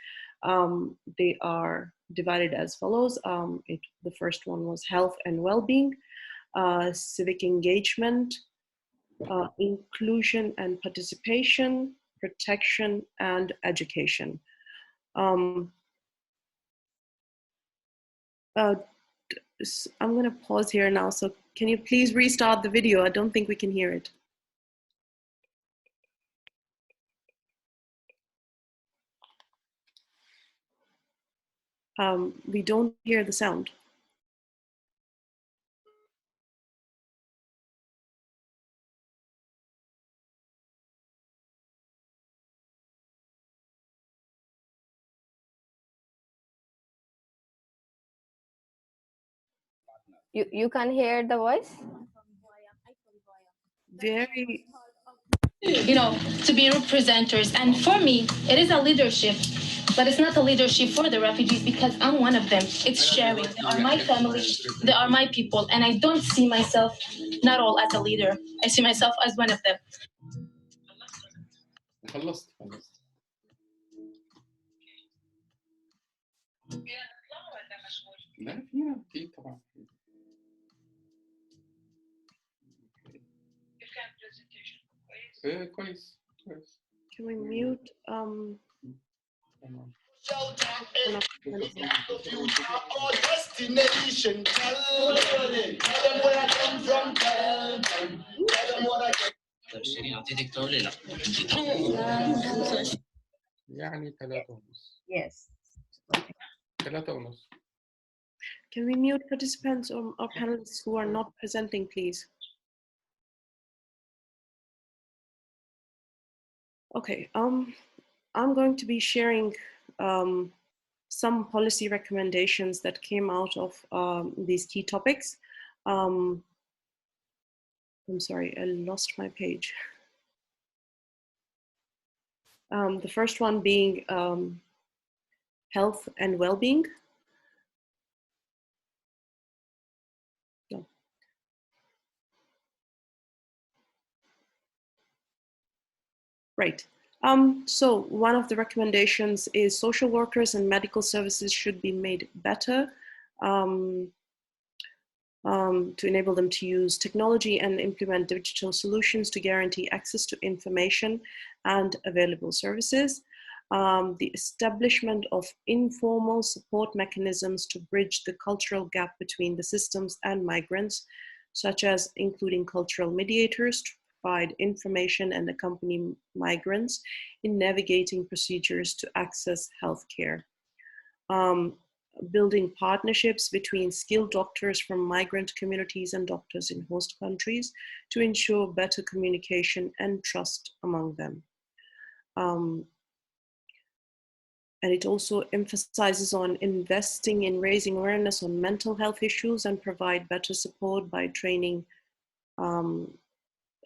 they are divided as follows. The first one was health and well-being, civic engagement, inclusion and participation, protection, and education. I'm going to pause here now. So can you please restart the video? I don't think we can hear it. We don't hear the sound. You can't hear the voice? Very. You know, to be representers. And for me, it is a leadership, but it's not a leadership for the refugees because I'm one of them. It's sharing. They are my family, they are my people, and I don't see myself not all as a leader. I see myself as one of them. خلصت. لا في طبعا. كويس. Can we mute? يعني 3:30. Yes. 3:30. Can we mute participants or panelists who are not presenting, please? Okay, I'm going to be sharing some policy recommendations that came out of these key topics. I'm sorry, I lost my page. The first one being health and well-being. No. Right. So one of the recommendations is social workers and medical services should be made better to enable them to use technology and implement digital solutions to guarantee access to information and available services. The establishment of informal support mechanisms to bridge the cultural gap between the systems and migrants, such as including cultural mediators to provide information and accompany migrants in navigating procedures to access healthcare. Building partnerships between skilled doctors from migrant communities and doctors in host countries to ensure better communication and trust among them. And it also emphasizes on investing in raising awareness on mental health issues and provide better support by training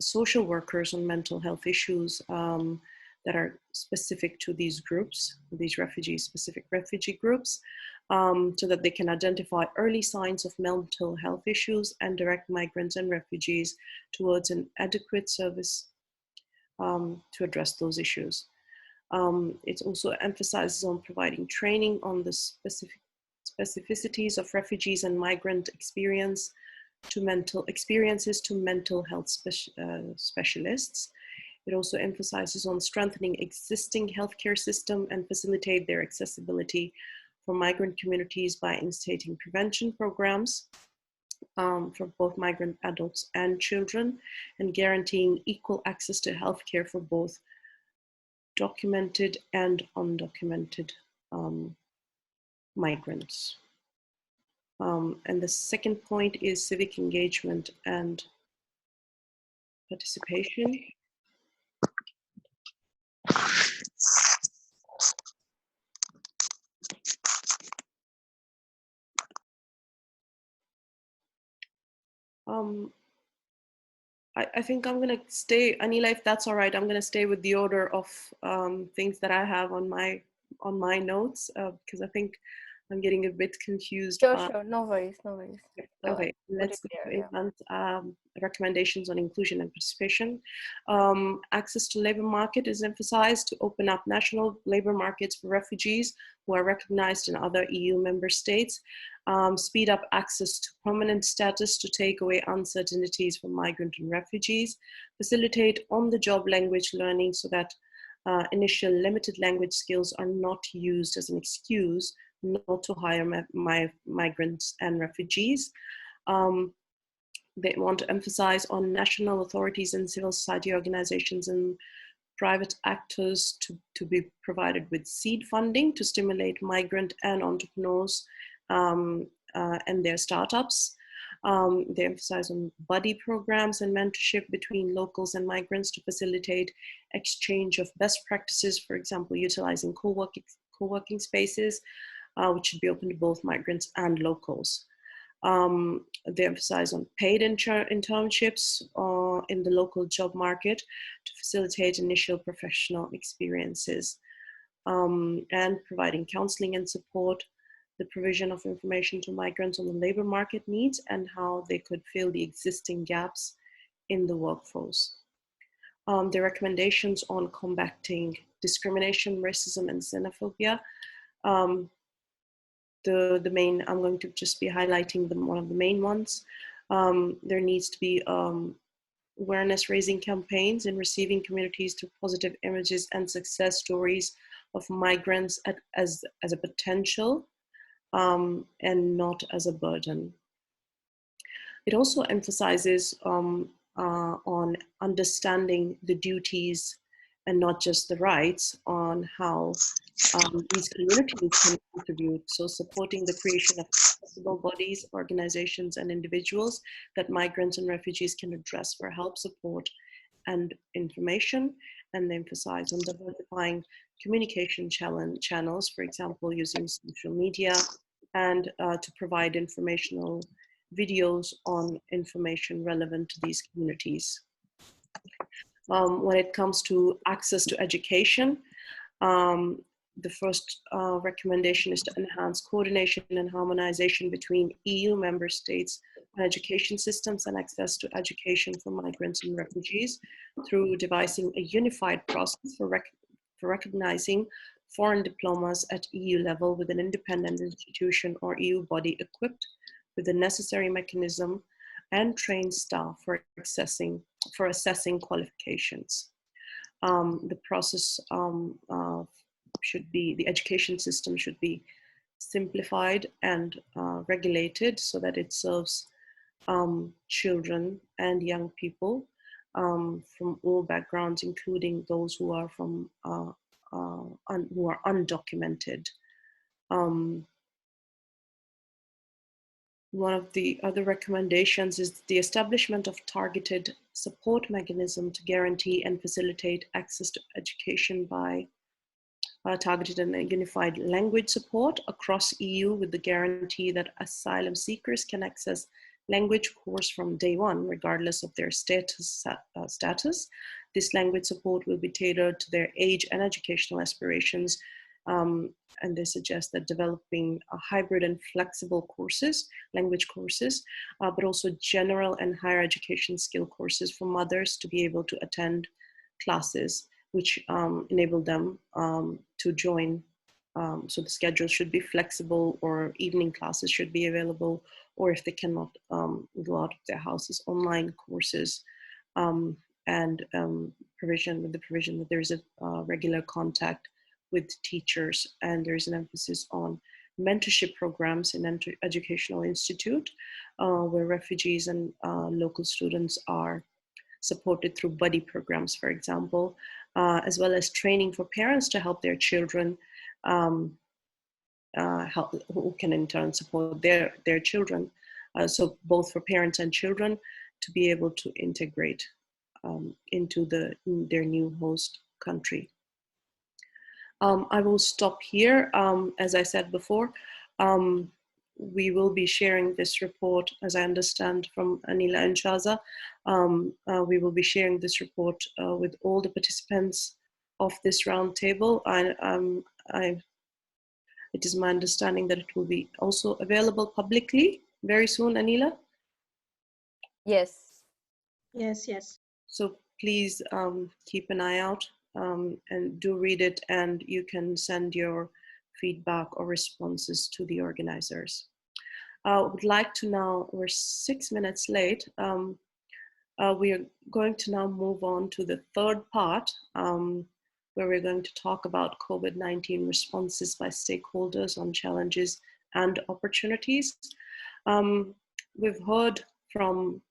social workers on mental health issues that are specific to these groups, these specific refugee groups, so that they can identify early signs of mental health issues and direct migrants and refugees towards an adequate service to address those issues. It also emphasizes on providing training on the specificities of refugees and migrant experiences to mental health specialists. It also emphasizes on strengthening existing healthcare system and facilitate their accessibility for migrant communities by instating prevention programs for both migrant adults and children, and guaranteeing equal access to healthcare for both documented and undocumented migrants. And the second point is civic engagement and participation. I think I'm gonna stay, Anila, if that's all right, I'm gonna stay with the order of things that I have on my notes, because I think I'm getting a bit confused. Sure, no worries, no worries. Okay, let's go to recommendations on inclusion and participation. Access to labor market is emphasized to open up national labor markets for refugees who are recognized in other EU member states. Speed up access to permanent status to take away uncertainties for migrant and refugees. Facilitate on-the-job language learning so that initial limited language skills are not used as an excuse not to hire migrants and refugees. They want to emphasize on national authorities and civil society organizations and private actors to be provided with seed funding to stimulate migrant and entrepreneurs and their startups. They emphasize on buddy programs and mentorship between locals and migrants to facilitate exchange of best practices, for example, utilizing co-working spaces, which should be open to both migrants and locals. They emphasize on paid internships in the local job market to facilitate initial professional experiences, and providing counseling and support, the provision of information to migrants on the labor market needs and how they could fill the existing gaps in the workforce. The recommendations on combating discrimination, racism, and xenophobia. The main, I'm going to just be highlighting one of the main ones. There needs to be awareness raising campaigns in receiving communities through positive images and success stories of migrants as a potential and not as a burden. It also emphasizes on understanding the duties and not just the rights, on how these communities can contribute. So supporting the creation of accessible bodies, organizations, and individuals that migrants and refugees can address for help, support, and information. And they emphasize on diversifying communication channels, for example, using social media, and to provide informational videos on information relevant to these communities. When it comes to access to education, the first recommendation is to enhance coordination and harmonization between EU member states on education systems and access to education for migrants and refugees through devising a unified process for recognizing foreign diplomas at EU level with an independent institution or EU body equipped with the necessary mechanism and trained staff for assessing qualifications. The process should be, the education system should be simplified and regulated so that it serves children and young people from all backgrounds, including those who are from who are undocumented. One of the other recommendations is the establishment of targeted support mechanism to guarantee and facilitate access to education by targeted and unified language support across EU, with the guarantee that asylum seekers can access language course from day one, regardless of their status. This language support will be tailored to their age and educational aspirations, and they suggest that developing a hybrid and flexible courses, language courses, but also general and higher education skill courses for mothers to be able to attend classes, which enable them to join. So the schedule should be flexible, or evening classes should be available, or if they cannot go out of their houses, online courses, and provision that there's a regular contact with teachers, and there's an emphasis on mentorship programs in educational institute, where refugees and local students are supported through buddy programs, for example, as well as training for parents to help their children, who can in turn support their children. So both for parents and children to be able to integrate into their new host country. I will stop here. As I said before, we will be sharing this report, as I understand from Anila and Shaza. We will be sharing this report with all the participants of this roundtable. It is my understanding that it will be also available publicly very soon, Anila? Yes. Yes, yes. So please keep an eye out and do read it, and you can send your feedback or responses to the organizers. I would like to now, we're 6 minutes late. We are going to now move on to the third part, where we're going to talk about COVID-19 responses by stakeholders on challenges and opportunities. We've heard from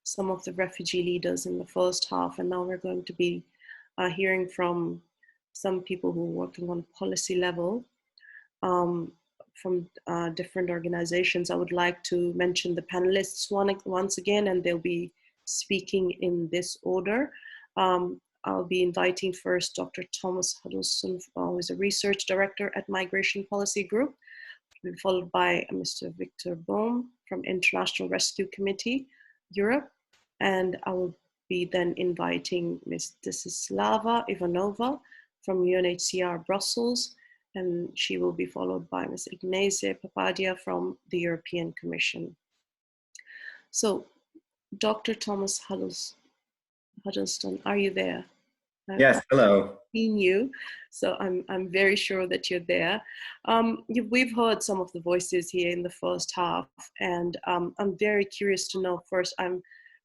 some of the refugee leaders in the first half, and now we're going to be hearing from some people who are working on policy level from different organizations. I would like to mention the panelists once again, and they'll be speaking in this order. I'll be inviting first Dr. Thomas Huddleston, who is a research director at Migration Policy Group, followed by Mr. Victor Bohm from International Rescue Committee, Europe. And I will be then inviting Ms. Desislava Ivanova from UNHCR Brussels, and she will be followed by Ms. Ignace Papadia from the European Commission. So, Dr. Thomas Huddleston, are you there? Yes, hello. Seen you, so I'm very sure that you're there. We've heard some of the voices here in the first half, and I'm very curious to know first.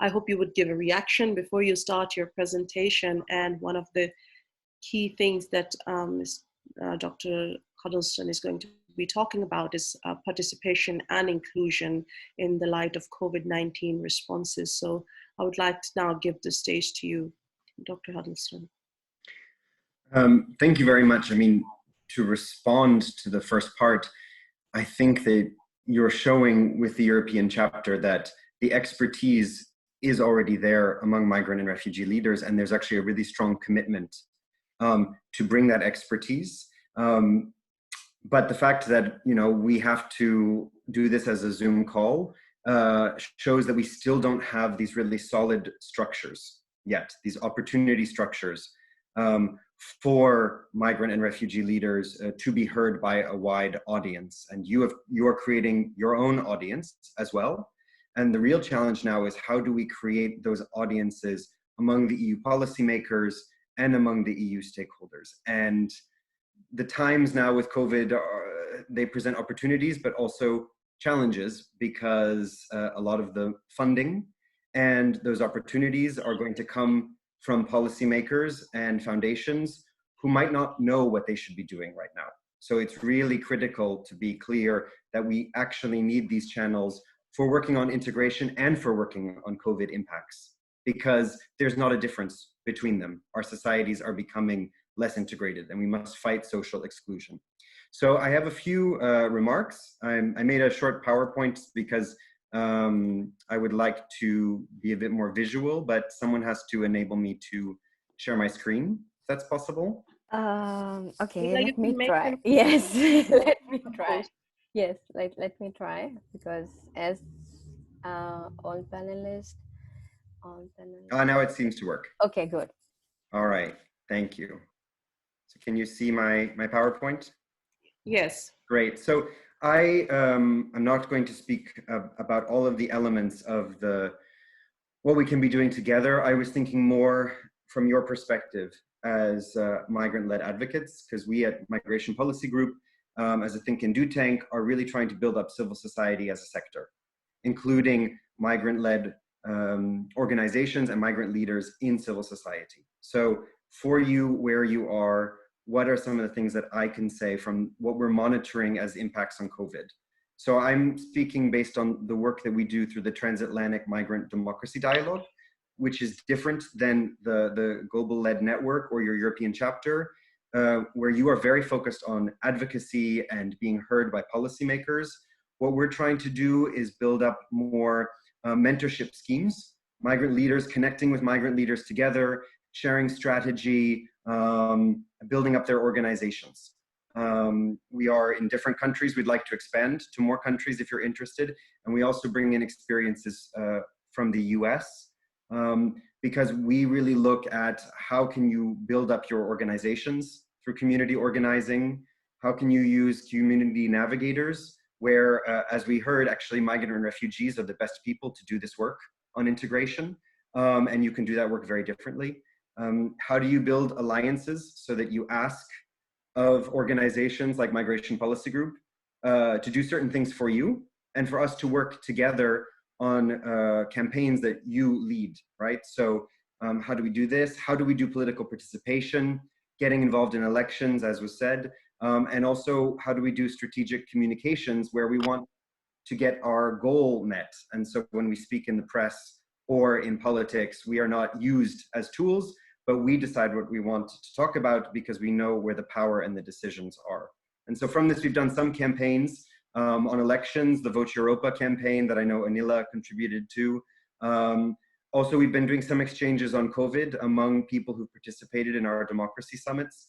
I hope you would give a reaction before you start your presentation. And one of the key things that Dr. Huddleston is going to be talking about is participation and inclusion in the light of COVID-19 responses. So I would like to now give the stage to you, Dr. Huddleston. Thank you very much. I mean, to respond to the first part, I think that you're showing with the European chapter that the expertise is already there among migrant and refugee leaders, and there's actually a really strong commitment to bring that expertise. But the fact that we have to do this as a Zoom call shows that we still don't have these really solid structures yet, these opportunity structures for migrant and refugee leaders to be heard by a wide audience. And you are creating your own audience as well. And the real challenge now is, how do we create those audiences among the EU policymakers and among the EU stakeholders? And the times now with COVID, they present opportunities, but also challenges, because a lot of the funding and those opportunities are going to come from policymakers and foundations who might not know what they should be doing right now. So it's really critical to be clear that we actually need these channels for working on integration and for working on COVID impacts, because there's not a difference between them. Our societies are becoming less integrated, and we must fight social exclusion. So I have a few remarks. I made a short PowerPoint because I would like to be a bit more visual, but someone has to enable me to share my screen, if that's possible. Okay, let me try. Yes, let me try. Yes, let me try, because as all panelists. Now it seems to work. Okay, good. All right, thank you. So can you see my PowerPoint? Yes. Great. So I am not going to speak about all of the elements of what we can be doing together. I was thinking more from your perspective as migrant-led advocates, because we at Migration Policy Group, as a think and do tank, are really trying to build up civil society as a sector, including migrant-led organizations and migrant leaders in civil society. So for you, where you are, what are some of the things that I can say from what we're monitoring as impacts on COVID. So I'm speaking based on the work that we do through the Transatlantic Migrant Democracy Dialogue, which is different than the global-led network or your European chapter, where you are very focused on advocacy and being heard by policymakers. What we're trying to do is build up more mentorship schemes, migrant leaders connecting with migrant leaders together, sharing strategy, building up their organizations. We are in different countries. We'd like to expand to more countries if you're interested. And we also bring in experiences from the US, because we really look at how can you build up your organizations through community organizing? How can you use community navigators where, as we heard, actually migrant and refugees are the best people to do this work on integration. And you can do that work very differently. How do you build alliances so that you ask of organizations like Migration Policy Group to do certain things for you and for us to work together on campaigns that you lead, right? So how do we do this? How do we do political participation, getting involved in elections, as was said, and also how do we do strategic communications where we want to get our goal met? And so when we speak in the press or in politics, we are not used as tools, but we decide what we want to talk about because we know where the power and the decisions are. And so from this, we've done some campaigns on elections, the Vote Europa campaign that I know Anila contributed to. Also, we've been doing some exchanges on COVID among people who participated in our democracy summits.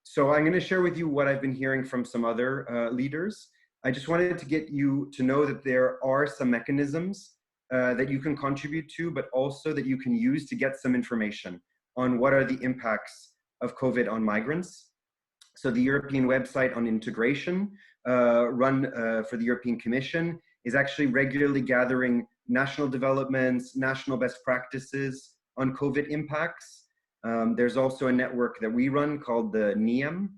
So I'm going to share with you what I've been hearing from some other leaders. I just wanted to get you to know that there are some mechanisms that you can contribute to, but also that you can use to get some information on what are the impacts of COVID on migrants. So the European website on integration, run for the European Commission, is actually regularly gathering national developments, national best practices on COVID impacts. There's also a network that we run called the NIEM,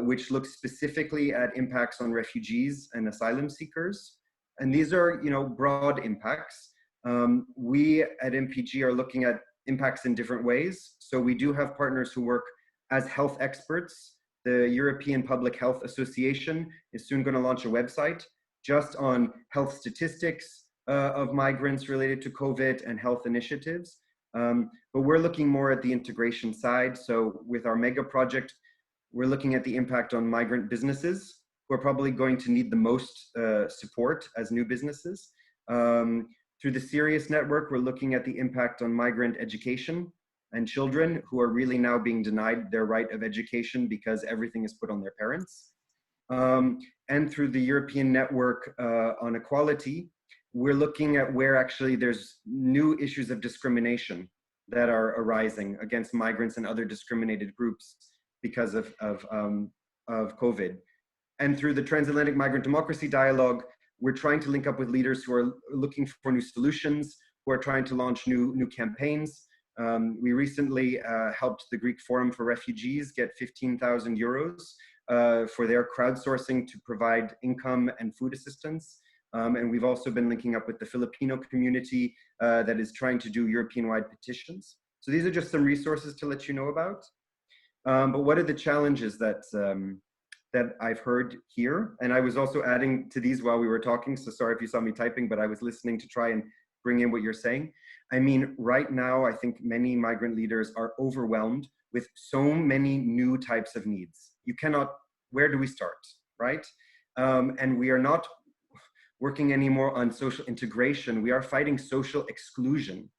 which looks specifically at impacts on refugees and asylum seekers. And these are, broad impacts. We at MPG are looking at impacts in different ways. So we do have partners who work as health experts. The European Public Health Association is soon going to launch a website just on health statistics of migrants related to COVID and health initiatives. But we're looking more at the integration side. So with our mega project, we're looking at the impact on migrant businesses who are probably going to need the most support as new businesses. Through the Sirius network, we're looking at the impact on migrant education and children who are really now being denied their right of education because everything is put on their parents. And through the European network on equality, we're looking at where actually there's new issues of discrimination that are arising against migrants and other discriminated groups because of COVID. And through the Transatlantic Migrant Democracy Dialogue, we're trying to link up with leaders who are looking for new solutions, who are trying to launch new campaigns. We recently helped the Greek Forum for Refugees get 15,000 euros for their crowdsourcing to provide income and food assistance. And we've also been linking up with the Filipino community that is trying to do European-wide petitions. So these are just some resources to let you know about. But what are the challenges that I've heard here? And I was also adding to these while we were talking, so sorry if you saw me typing, but I was listening to try and bring in what you're saying. I mean, right now, I think many migrant leaders are overwhelmed with so many new types of needs. You cannot, where do we start, right? And we are not working anymore on social integration. We are fighting social exclusion,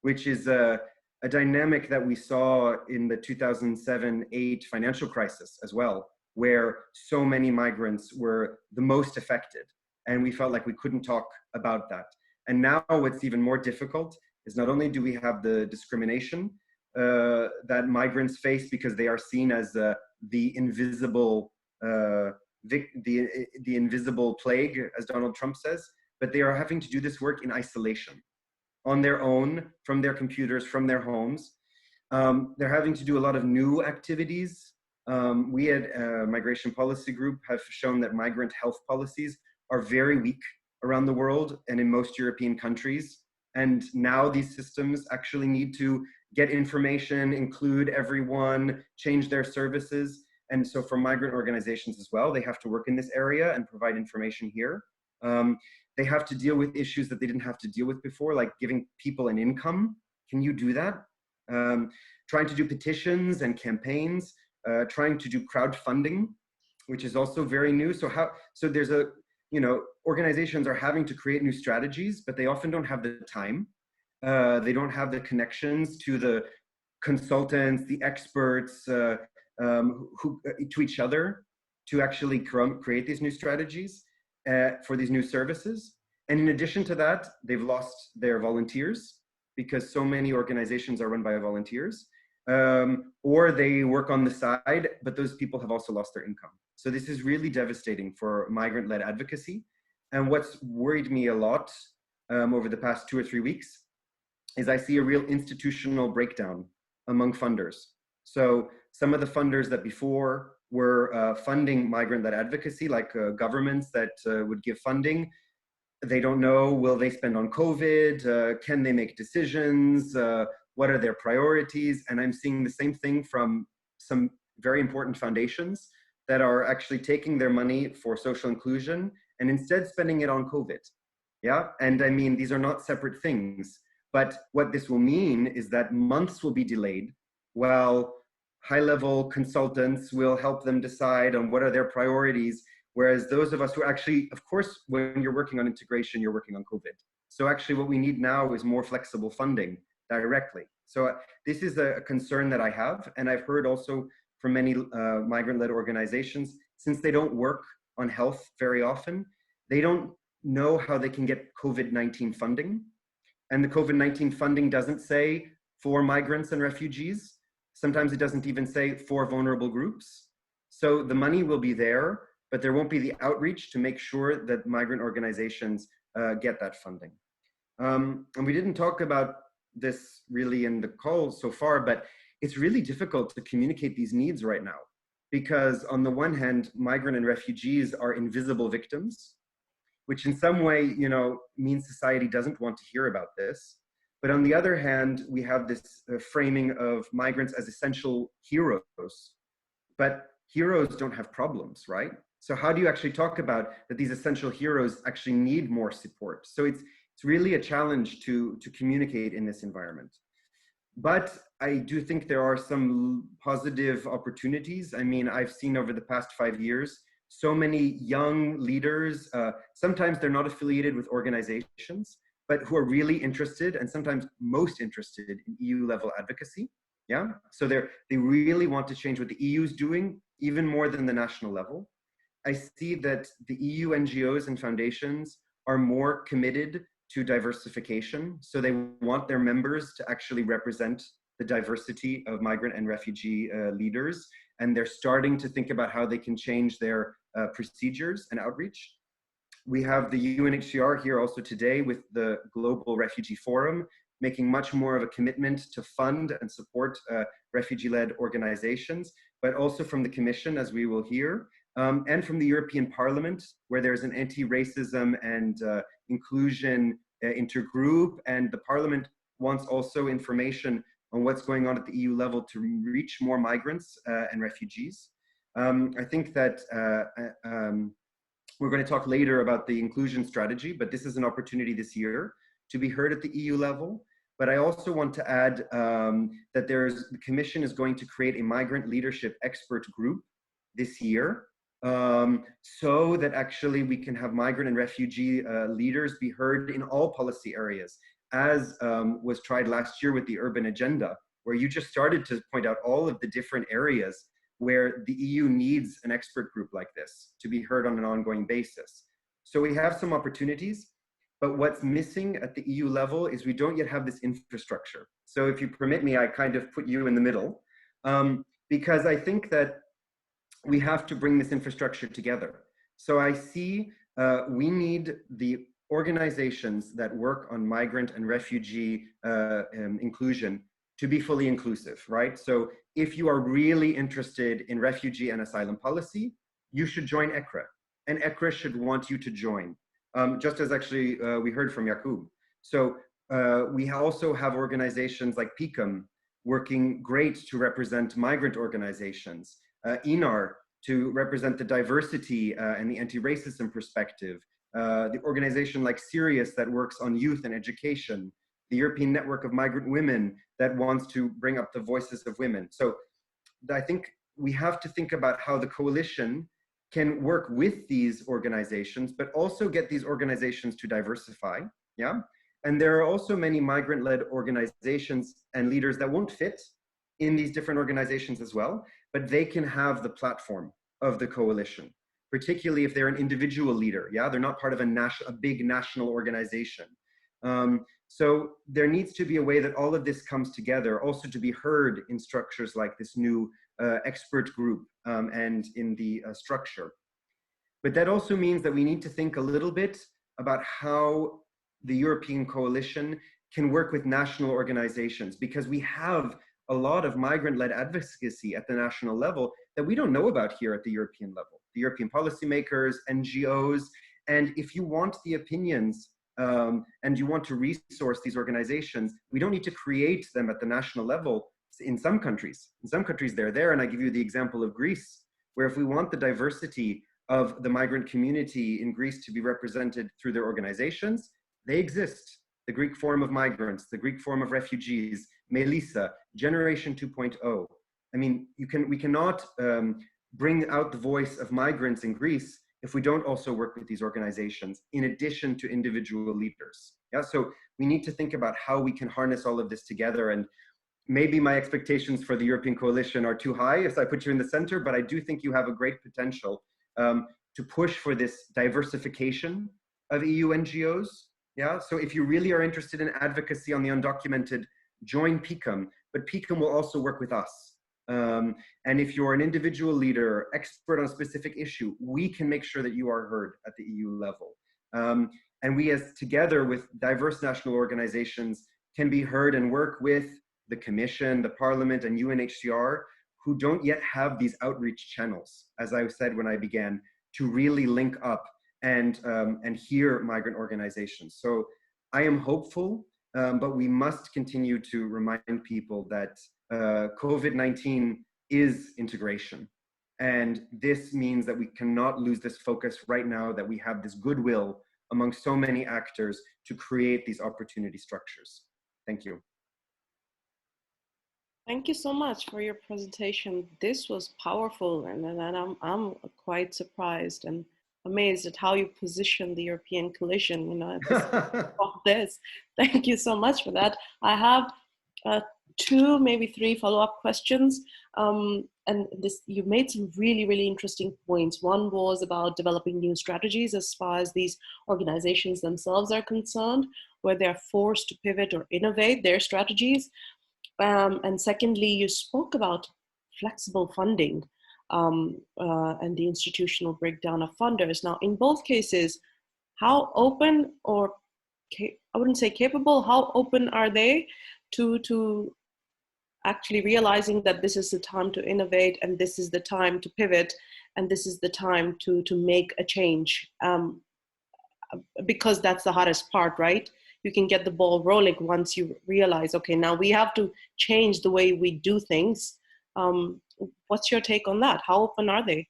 which is a dynamic that we saw in the 2007-8 financial crisis as well, where so many migrants were the most affected. And we felt like we couldn't talk about that. And now what's even more difficult is not only do we have the discrimination that migrants face because they are seen as the invisible the invisible plague, as Donald Trump says, but they are having to do this work in isolation, on their own, from their computers, from their homes. They're having to do a lot of new activities. We at Migration Policy Group have shown that migrant health policies are very weak around the world and in most European countries. And now these systems actually need to get information, include everyone, change their services. And so for migrant organizations as well, they have to work in this area and provide information here. They have to deal with issues that they didn't have to deal with before, like giving people an income. Can you do that? Trying to do petitions and campaigns, trying to do crowdfunding, which is also very new. So there's a, organizations are having to create new strategies, but they often don't have the time. They don't have the connections to the consultants, the experts, to each other to actually create these new strategies for these new services. And in addition to that, they've lost their volunteers because so many organizations are run by volunteers, or they work on the side, but those people have also lost their income. So this is really devastating for migrant-led advocacy. And what's worried me a lot over the past 2 or 3 weeks is I see a real institutional breakdown among funders. So some of the funders that before were funding migrant-led advocacy, like governments that would give funding, they don't know, will they spend on COVID? Can they make decisions? What are their priorities? And I'm seeing the same thing from some very important foundations that are actually taking their money for social inclusion and instead spending it on COVID. Yeah, and I mean, these are not separate things, but what this will mean is that months will be delayed while high-level consultants will help them decide on what are their priorities. Whereas those of us who actually, of course, when you're working on integration, you're working on COVID. So actually what we need now is more flexible funding directly. So this is a concern that I have. And I've heard also from many migrant-led organizations, since they don't work on health very often, they don't know how they can get COVID-19 funding. And the COVID-19 funding doesn't say for migrants and refugees. Sometimes it doesn't even say for vulnerable groups. So the money will be there, but there won't be the outreach to make sure that migrant organizations get that funding. And we didn't talk about this really in the call so far, but it's really difficult to communicate these needs right now, because on the one hand, migrant and refugees are invisible victims, which in some way, means society doesn't want to hear about this. But on the other hand, we have this framing of migrants as essential heroes, but heroes don't have problems, right? So how do you actually talk about that these essential heroes actually need more support? So it's really a challenge to communicate in this environment. But I do think there are some positive opportunities. I mean, I've seen over the past 5 years, so many young leaders, sometimes they're not affiliated with organizations, but who are really interested and sometimes most interested in EU level advocacy. Yeah, so they really want to change what the EU is doing, even more than the national level. I see that the EU NGOs and foundations are more committed to diversification. So they want their members to actually represent the diversity of migrant and refugee leaders. And they're starting to think about how they can change their procedures and outreach. We have the UNHCR here also today with the Global Refugee Forum, making much more of a commitment to fund and support refugee-led organizations, but also from the Commission, as we will hear, and from the European Parliament, where there's an anti-racism and inclusion intergroup, and the Parliament wants also information on what's going on at the EU level to reach more migrants and refugees. I think that we're going to talk later about the inclusion strategy, but this is an opportunity this year to be heard at the EU level. But I also want to add that the Commission is going to create a migrant leadership expert group this year, so that actually we can have migrant and refugee leaders be heard in all policy areas, as was tried last year with the urban agenda, where you just started to point out all of the different areas where the EU needs an expert group like this to be heard on an ongoing basis. So we have some opportunities, but what's missing at the EU level is we don't yet have this infrastructure. So if you permit me, I kind of put you in the middle, because I think that we have to bring this infrastructure together. So I see we need the organizations that work on migrant and refugee inclusion to be fully inclusive, right? So if you are really interested in refugee and asylum policy, you should join ECRA, and ECRA should want you to join, just as actually we heard from Yakub. So we also have organizations like PICAM working great to represent migrant organizations, INAR to represent the diversity and the anti-racism perspective, the organization like Sirius that works on youth and education, the European Network of Migrant Women that wants to bring up the voices of women. So I think we have to think about how the coalition can work with these organizations, but also get these organizations to diversify, yeah? And there are also many migrant-led organizations and leaders that won't fit in these different organizations as well, but they can have the platform of the coalition, particularly if they're an individual leader, yeah? They're not part of a big national organization. So there needs to be a way that all of this comes together, also to be heard in structures like this new expert group and in the structure. But that also means that we need to think a little bit about how the European coalition can work with national organizations, because we have a lot of migrant-led advocacy at the national level that we don't know about here at the European level. The European policymakers, NGOs, and if you want the opinions and you want to resource these organizations, we don't need to create them at the national level. In some countries they're there, and I give you the example of Greece, where if we want the diversity of the migrant community in Greece to be represented through their organizations, they exist. The Greek Forum of Migrants, the Greek Forum of Refugees, Melissa, Generation 2.0. I mean, we cannot bring out the voice of migrants in Greece if we don't also work with these organizations in addition to individual leaders. Yeah, so we need to think about how we can harness all of this together. And maybe my expectations for the European coalition are too high as I put you in the center, but I do think you have a great potential to push for this diversification of EU NGOs. Yeah, so if you really are interested in advocacy on the undocumented, join PICAM, but PICAM will also work with us. And if you're an individual leader, expert on a specific issue, we can make sure that you are heard at the EU level. And we, as together with diverse national organizations, can be heard and work with the Commission, the Parliament, and UNHCR, who don't yet have these outreach channels, as I said when I began, to really link up and hear migrant organizations. So I am hopeful, but we must continue to remind people that COVID-19 is integration. And this means that we cannot lose this focus right now, that we have this goodwill among so many actors to create these opportunity structures. Thank you. Thank you so much for your presentation. This was powerful, and I'm quite surprised and amazed at how you position the European coalition, you know, at this of this. Thank you so much for that. I have 2, maybe 3 follow-up questions. And you made some really, really interesting points. One was about developing new strategies as far as these organizations themselves are concerned, where they're forced to pivot or innovate their strategies. And secondly, you spoke about flexible funding and the institutional breakdown of funders. Now, in both cases, how open, or I wouldn't say capable, how open are they to actually realizing that this is the time to innovate, and this is the time to pivot, and this is the time to make a change? Because that's the hardest part, right? You can get the ball rolling once you realize, okay, now we have to change the way we do things. What's your take on that? How open are they?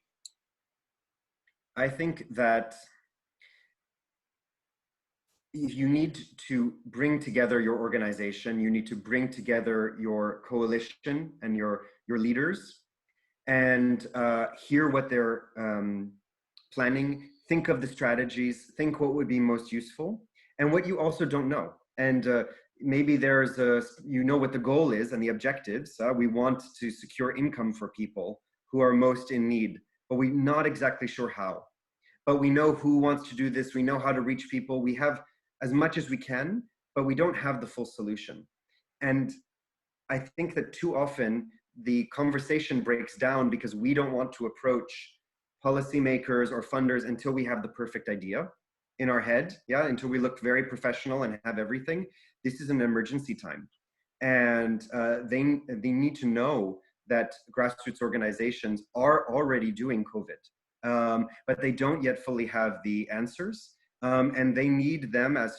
I think that you need to bring together your organization, you need to bring together your coalition and your leaders, and hear what they're planning, think of the strategies, think what would be most useful, and what you also don't know. And maybe there's you know what the goal is and the objectives. We want to secure income for people who are most in need, but we're not exactly sure how. But we know who wants to do this, we know how to reach people, we have as much as we can, but we don't have the full solution. And I think that too often the conversation breaks down because we don't want to approach policymakers or funders until we have the perfect idea in our head, yeah, until we look very professional and have everything. This is an emergency time. And they need to know that grassroots organizations are already doing COVID, but they don't yet fully have the answers. And they need them as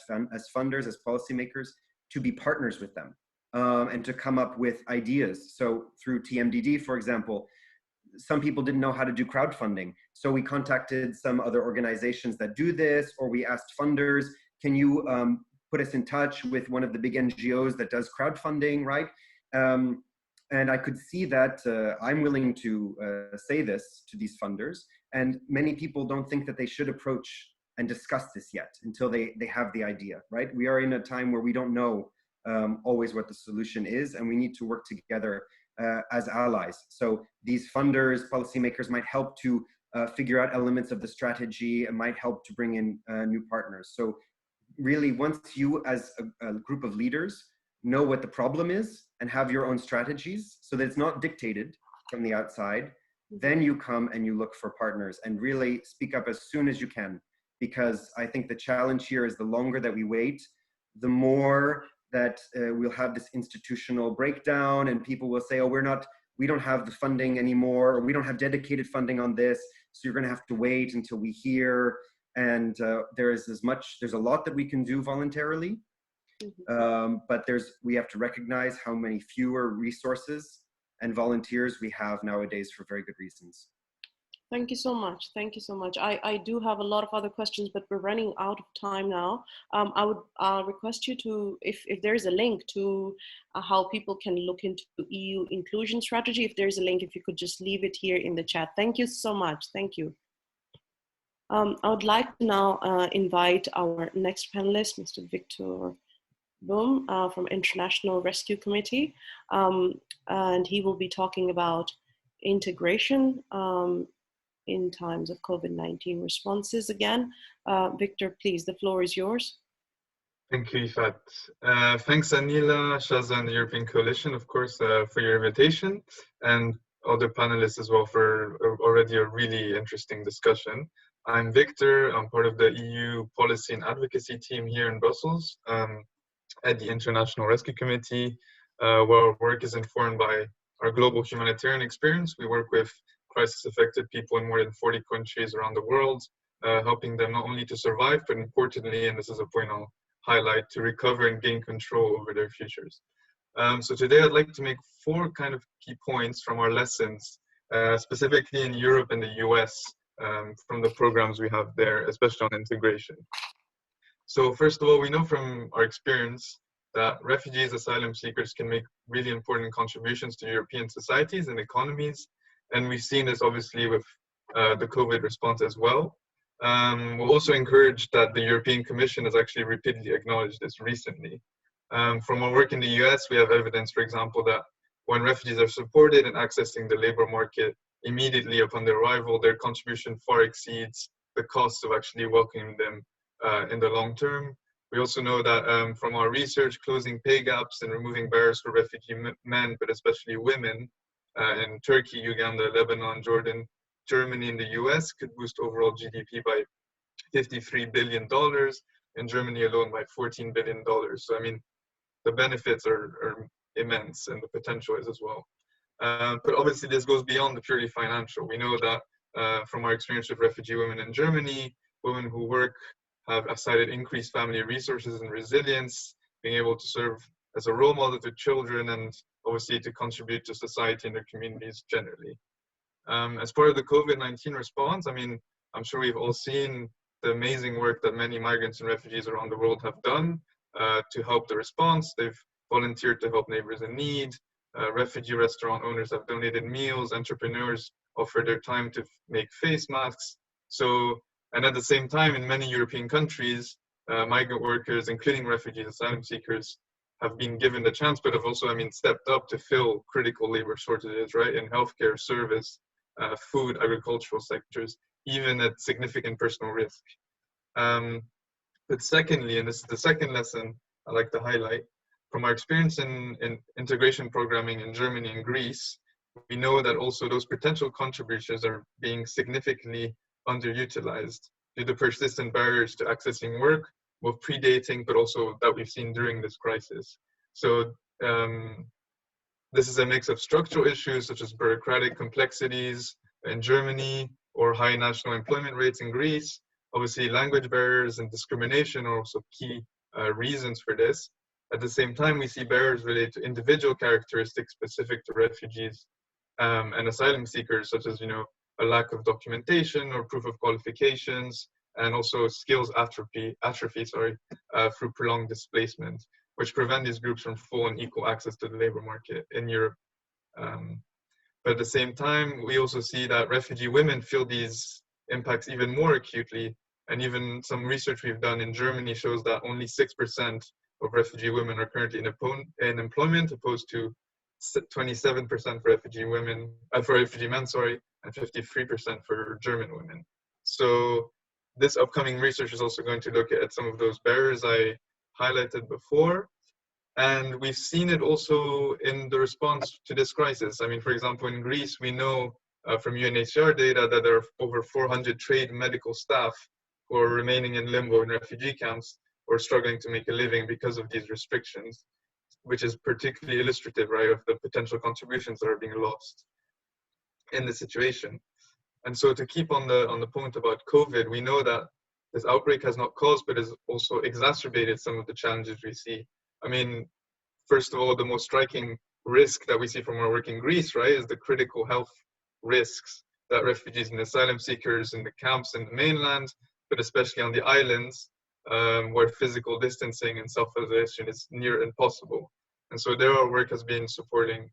funders, as policymakers, to be partners with them and to come up with ideas. So through TMDD, for example, some people didn't know how to do crowdfunding. So we contacted some other organizations that do this, or we asked funders, can you put us in touch with one of the big NGOs that does crowdfunding, right? And I could see that I'm willing to say this to these funders, and many people don't think that they should approach and discuss this yet until they have the idea, right? We are in a time where we don't know always what the solution is, and we need to work together as allies. So these funders, policymakers might help to figure out elements of the strategy and might help to bring in new partners. So really, once you as a group of leaders know what the problem is and have your own strategies so that it's not dictated from the outside, then you come and you look for partners and really speak up as soon as you can. Because I think the challenge here is the longer that we wait, the more that we'll have this institutional breakdown, and people will say, oh, we don't have the funding anymore, or we don't have dedicated funding on this, so you're gonna have to wait until we hear. And there's a lot that we can do voluntarily, but we have to recognize how many fewer resources and volunteers we have nowadays for very good reasons. Thank you so much. Thank you so much. I do have a lot of other questions, but we're running out of time now. I would request you to, if there is a link to how people can look into EU inclusion strategy, if there's a link, if you could just leave it here in the chat. Thank you so much. Thank you. I would like to now invite our next panelist, Mr. Victor Boom from International Rescue Committee, and he will be talking about integration in times of COVID-19 responses again. Victor, please, the floor is yours. Thank you, Ifat. Thanks, Anila, Shaza, and the European Coalition, of course, for your invitation, and other panelists as well for already a really interesting discussion. I'm Victor. I'm part of the EU Policy and Advocacy team here in Brussels at the International Rescue Committee, where our work is informed by our global humanitarian experience. We work with crisis-affected people in more than 40 countries around the world, helping them not only to survive, but importantly, and this is a point I'll highlight, to recover and gain control over their futures. So today I'd like to make 4 kind of key points from our lessons, specifically in Europe and the US, from the programs we have there, especially on integration. So first of all, we know from our experience that refugees, asylum seekers can make really important contributions to European societies and economies. And we've seen this obviously with the COVID response as well. We're also encouraged that the European Commission has actually repeatedly acknowledged this recently. From our work in the US, we have evidence, for example, that when refugees are supported in accessing the labor market immediately upon their arrival, their contribution far exceeds the costs of actually welcoming them in the long term. We also know that from our research, closing pay gaps and removing barriers for refugee men, but especially women, in Turkey, Uganda, Lebanon, Jordan, Germany, and the US could boost overall GDP by $53 billion, and Germany alone by $14 billion. So, I mean, the benefits are immense, and the potential is as well. But obviously, this goes beyond the purely financial. We know that from our experience with refugee women in Germany, women who work have cited increased family resources and resilience, being able to serve as a role model to children, and obviously to contribute to society and their communities generally. As part of the COVID-19 response, I mean, I'm sure we've all seen the amazing work that many migrants and refugees around the world have done to help the response. They've volunteered to help neighbors in need. Refugee restaurant owners have donated meals. Entrepreneurs offer their time to make face masks. So, and at the same time, in many European countries, migrant workers, including refugees, asylum seekers, have been given the chance, but have also, I mean, stepped up to fill critical labor shortages, right, in healthcare, service, food, agricultural sectors, even at significant personal risk. But secondly, and this is the second lesson I'd like to highlight, from our experience in integration programming in Germany and Greece, we know that also those potential contributions are being significantly underutilized due to persistent barriers to accessing work, both predating, but also that we've seen during this crisis. So this is a mix of structural issues such as bureaucratic complexities in Germany or high national employment rates in Greece. Obviously, language barriers and discrimination are also key reasons for this. At the same time, we see barriers related to individual characteristics specific to refugees and asylum seekers, such as, a lack of documentation or proof of qualifications, and also skills atrophy through prolonged displacement, which prevent these groups from full and equal access to the labor market in Europe. But at the same time, we also see that refugee women feel these impacts even more acutely. And even some research we've done in Germany shows that only 6% of refugee women are currently in employment, opposed to 27% for refugee men, and 53% for German women. So this upcoming research is also going to look at some of those barriers I highlighted before. And we've seen it also in the response to this crisis. I mean, for example, in Greece, we know from UNHCR data that there are over 400 trained medical staff who are remaining in limbo in refugee camps or struggling to make a living because of these restrictions, which is particularly illustrative, right, of the potential contributions that are being lost in the situation. And so to keep on the point about COVID, we know that this outbreak has not caused, but has also exacerbated some of the challenges we see. I mean, first of all, the most striking risk that we see from our work in Greece, right, is the critical health risks that refugees and asylum seekers in the camps in the mainland, but especially on the islands, where physical distancing and self-isolation is near impossible. And so there our work has been supporting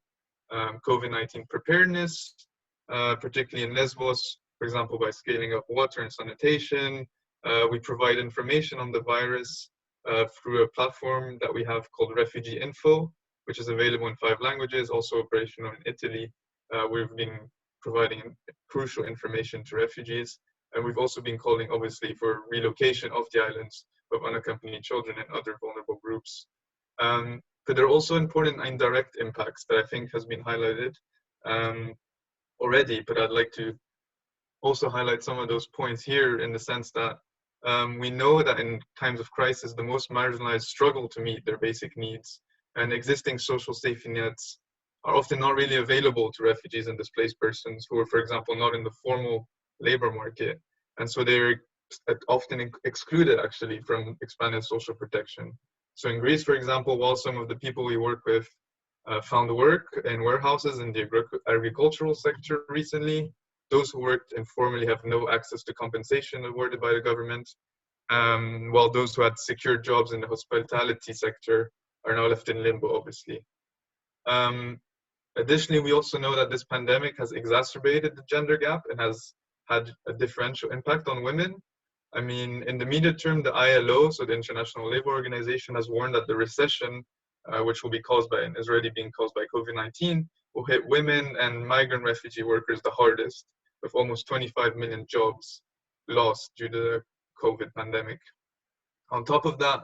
COVID-19 preparedness, particularly in Lesbos, for example, by scaling up water and sanitation. We provide information on the virus through a platform that we have called Refugee Info, which is available in 5 languages, also operational in Italy. We've been providing crucial information to refugees. And we've also been calling, obviously, for relocation of the islands of unaccompanied children and other vulnerable groups. But there are also important indirect impacts that I think has been highlighted already, but I'd like to also highlight some of those points here, in the sense that we know that in times of crisis, the most marginalized struggle to meet their basic needs, and existing social safety nets are often not really available to refugees and displaced persons who are, for example, not in the formal labor market. And so they're often excluded, actually, from expanded social protection. So in Greece, for example, while some of the people we work with found work in warehouses in the agricultural sector recently, those who worked informally have no access to compensation awarded by the government, while those who had secured jobs in the hospitality sector are now left in limbo, obviously. Additionally, we also know that this pandemic has exacerbated the gender gap and has had a differential impact on women. I mean, in the immediate term, the ILO, so the International Labour Organization, has warned that the recession, which will be caused by, and is already being caused by COVID-19, will hit women and migrant refugee workers the hardest, with almost 25 million jobs lost due to the COVID pandemic. On top of that,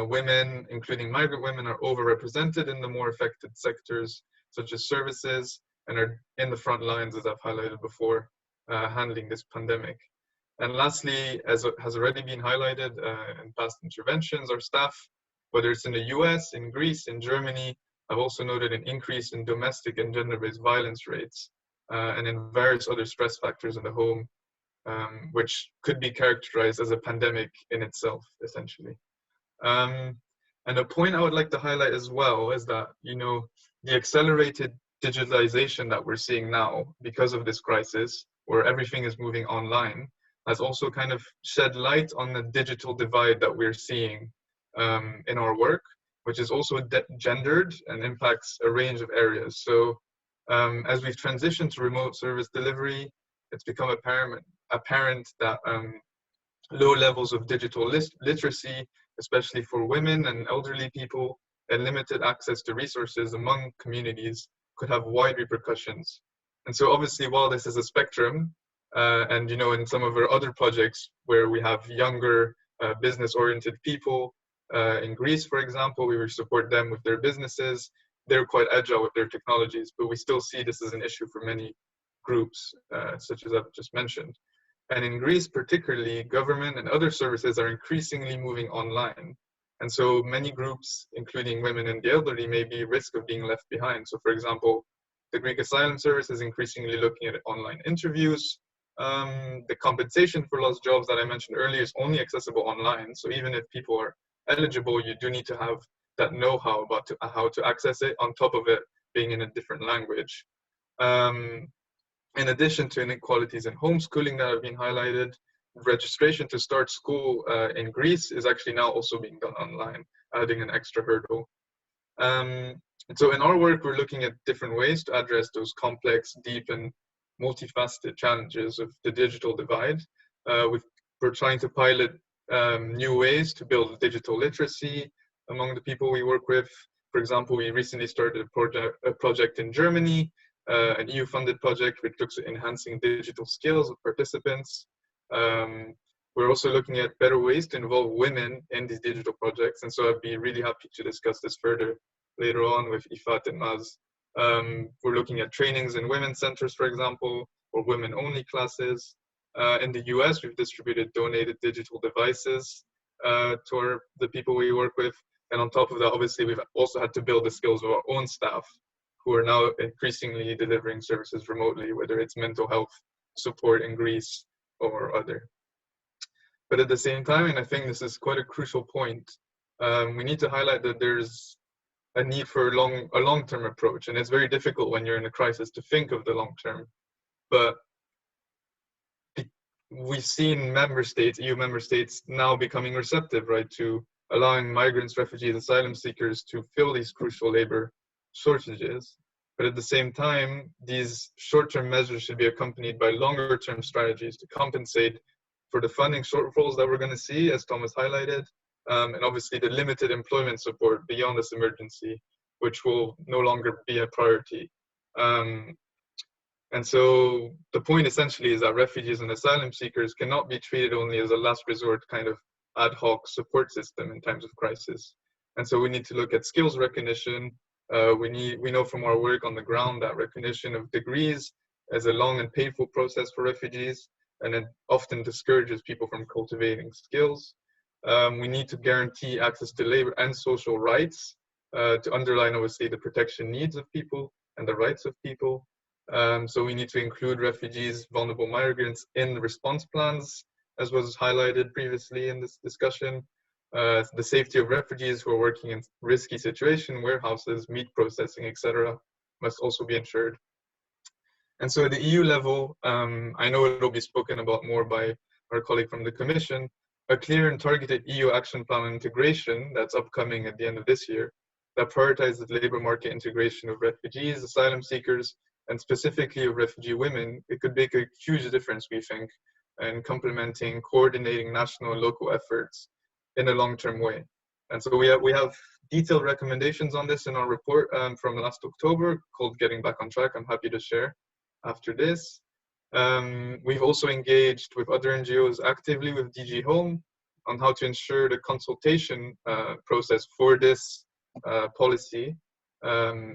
women, including migrant women, are overrepresented in the more affected sectors, such as services, and are in the front lines, as I've highlighted before, handling this pandemic. And lastly, as has already been highlighted in past interventions, our staff, whether it's in the US, in Greece, in Germany, have also noted an increase in domestic and gender-based violence rates, and in various other stress factors in the home, which could be characterized as a pandemic in itself, essentially. And a point I would like to highlight as well is that, the accelerated digitalization that we're seeing now because of this crisis, where everything is moving online, has also kind of shed light on the digital divide that we're seeing in our work, which is also gendered and impacts a range of areas. So as we've transitioned to remote service delivery, it's become apparent that low levels of digital literacy, especially for women and elderly people, and limited access to resources among communities could have wide repercussions. And so obviously, while this is a spectrum, and in some of our other projects where we have younger business-oriented people, in Greece, for example, we will support them with their businesses. They're quite agile with their technologies, but we still see this as an issue for many groups, such as I've just mentioned. And in Greece, particularly, government and other services are increasingly moving online. And so many groups, including women and the elderly, may be at risk of being left behind. So for example, the Greek Asylum Service is increasingly looking at online interviews. The compensation for lost jobs that I mentioned earlier is only accessible online. So even if people are eligible, you do need to have that know-how about how to access it, on top of it being in a different language. In addition to inequalities in homeschooling that have been highlighted, registration to start school in Greece is actually now also being done online, adding an extra hurdle. So in our work, we're looking at different ways to address those complex, deep, and multifaceted challenges of the digital divide. We're trying to pilot new ways to build digital literacy among the people we work with. For example, we recently started a project in Germany, an EU-funded project which looks at enhancing digital skills of participants. We're also looking at better ways to involve women in these digital projects, and so I'd be really happy to discuss this further later on with Ifat and Maz. We're looking at trainings in women's centers, for example, or women-only classes. In the US, we've distributed donated digital devices to the people we work with. And on top of that, obviously, we've also had to build the skills of our own staff, who are now increasingly delivering services remotely, whether it's mental health support in Greece or other. But at the same time, and I think this is quite a crucial point, we need to highlight that there's a need for a long-term approach. And it's very difficult when you're in a crisis to think of the long term. But we've seen member states, EU member states, now becoming receptive, right, to allowing migrants, refugees, asylum seekers to fill these crucial labor shortages. But at the same time, these short-term measures should be accompanied by longer-term strategies to compensate for the funding shortfalls that we're going to see, as Thomas highlighted, and obviously the limited employment support beyond this emergency, which will no longer be a priority. And so the point essentially is that refugees and asylum seekers cannot be treated only as a last resort kind of ad hoc support system in times of crisis. And so we need to look at skills recognition. We know from our work on the ground that recognition of degrees is a long and painful process for refugees, and it often discourages people from cultivating skills. We need to guarantee access to labor and social rights to underline, obviously, the protection needs of people and the rights of people. So we need to include refugees, vulnerable migrants in the response plans, as was highlighted previously in this discussion. The safety of refugees who are working in risky situations, warehouses, meat processing, etc., must also be ensured. And so at the EU level, I know it will be spoken about more by our colleague from the Commission, a clear and targeted EU action plan on integration that's upcoming at the end of this year, that prioritizes labor market integration of refugees, asylum seekers, and specifically of refugee women. It could make a huge difference, we think, in complementing, coordinating national and local efforts in a long-term way. And so we have detailed recommendations on this in our report from last October called Getting Back on Track. I'm happy to share after this. We've also engaged with other NGOs actively with DG Home on how to ensure the consultation process for this policy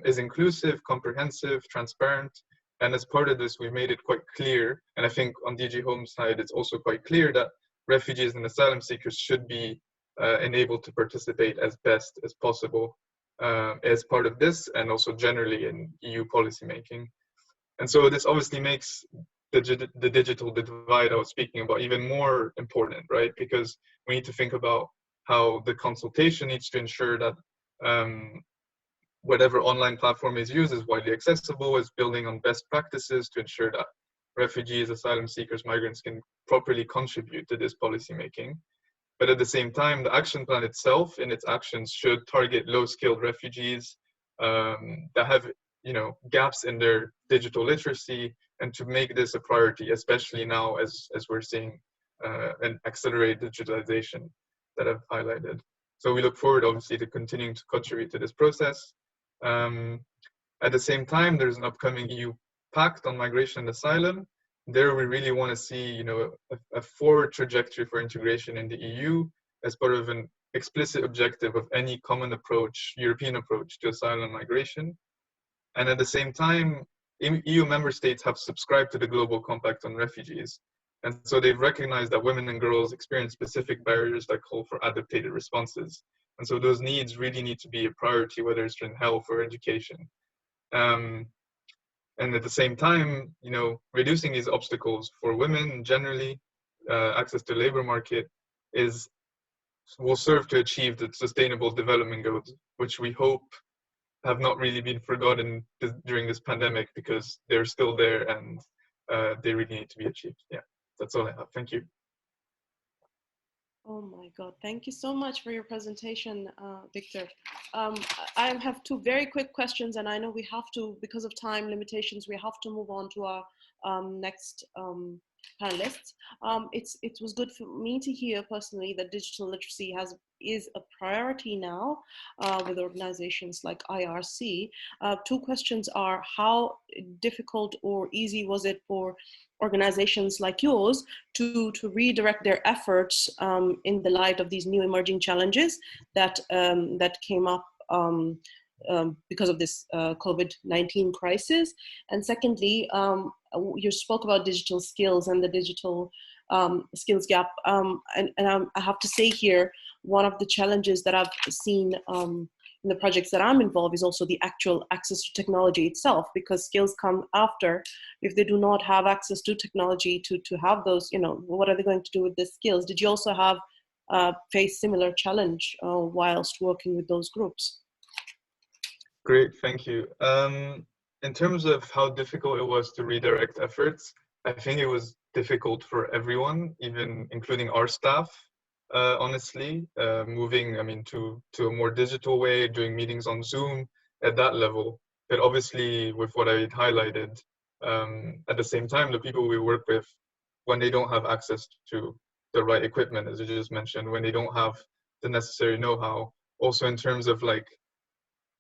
is inclusive, comprehensive, transparent. And as part of this, we've made it quite clear, and I think on DG Home's side, it's also quite clear that refugees and asylum seekers should be enabled to participate as best as possible as part of this, and also generally in EU policymaking. And so this obviously makes the digital divide I was speaking about even more important, right? Because we need to think about how the consultation needs to ensure that whatever online platform is used is widely accessible, is building on best practices to ensure that refugees, asylum seekers, migrants can properly contribute to this policymaking. But at the same time, the action plan itself in its actions should target low-skilled refugees that have gaps in their digital literacy, and to make this a priority, especially now as we're seeing an accelerated digitalization that I've highlighted. So we look forward, obviously, to continuing to contribute to this process. At the same time, there's an upcoming EU Pact on Migration and Asylum. There we really want to see a forward trajectory for integration in the EU as part of an explicit objective of any common approach, European approach to asylum and migration. And at the same time, EU member states have subscribed to the Global Compact on Refugees. And so they've recognized that women and girls experience specific barriers that call for adapted responses. And so those needs really need to be a priority, whether it's in health or education. And at the same time, reducing these obstacles for women generally, access to labor market, is will serve to achieve the Sustainable Development Goals, which we hope have not really been forgotten during this pandemic, because they're still there and they really need to be achieved. Yeah, that's all I have. Thank you. Oh my God, thank you so much for your presentation, Victor. I have two very quick questions, and I know we have to, because of time limitations, we have to move on to our next panelists. It was good for me to hear personally that digital literacy is a priority now with organizations like IRC. Two questions are, how difficult or easy was it for organizations like yours to redirect their efforts in the light of these new emerging challenges that came up because of this COVID-19 crisis? And secondly, you spoke about digital skills and the digital skills gap. And I have to say here, one of the challenges that I've seen in the projects that I'm involved is also the actual access to technology itself, because skills come after. If they do not have access to technology to have those, what are they going to do with the skills? Did you also have faced similar challenge whilst working with those groups? Great, thank you. In terms of how difficult it was to redirect efforts, I think it was difficult for everyone, even including our staff. Honestly, moving, to a more digital way, doing meetings on Zoom at that level. But obviously, with what I highlighted, at the same time, the people we work with, when they don't have access to the right equipment, as you just mentioned, when they don't have the necessary know-how, also in terms of like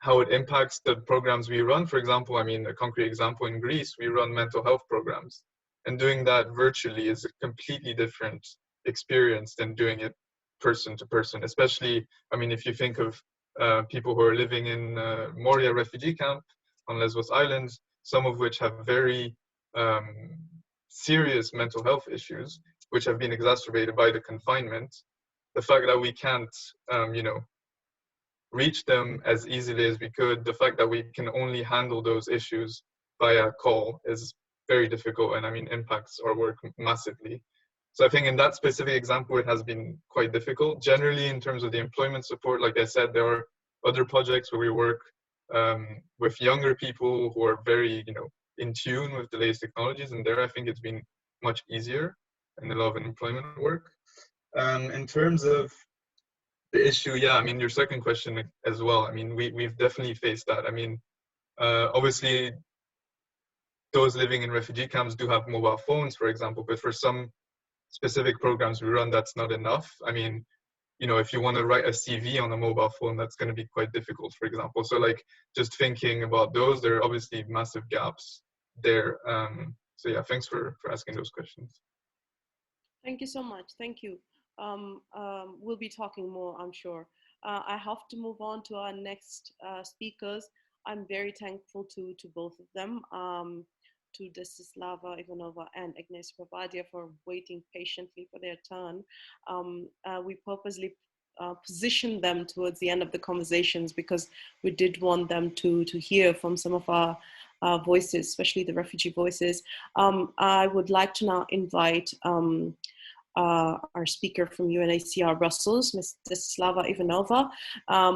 how it impacts the programs we run. For example, a concrete example, in Greece, we run mental health programs, and doing that virtually is a completely different experience than doing it person to person. Especially, if you think of people who are living in Moria refugee camp on Lesbos Island, some of which have very serious mental health issues, which have been exacerbated by the confinement. The fact that we can't, reach them as easily as we could, the fact that we can only handle those issues via call is very difficult, and impacts our work massively. So I think in that specific example, it has been quite difficult. Generally, in terms of the employment support, like I said, there are other projects where we work with younger people who are very, in tune with the latest technologies, and there I think it's been much easier in a lot of employment work. In terms of the issue, yeah, your second question as well, we've definitely faced that. Obviously, those living in refugee camps do have mobile phones, for example, but for some specific programs we run, that's not enough. If you want to write a CV on a mobile phone, that's going to be quite difficult, for example. So just thinking about those, there are obviously massive gaps there. So yeah, thanks for asking those questions. Thank you so much. Thank you. We'll be talking more, I'm sure. I have to move on to our next speakers. I'm very thankful to both of them, to Desislava Ivanova and Agnes Papadia for waiting patiently for their turn. We purposely positioned them towards the end of the conversations because we did want them to hear from some of our voices, especially the refugee voices. I would like to now invite our speaker from UNHCR Brussels, Ms. Desislava Ivanova,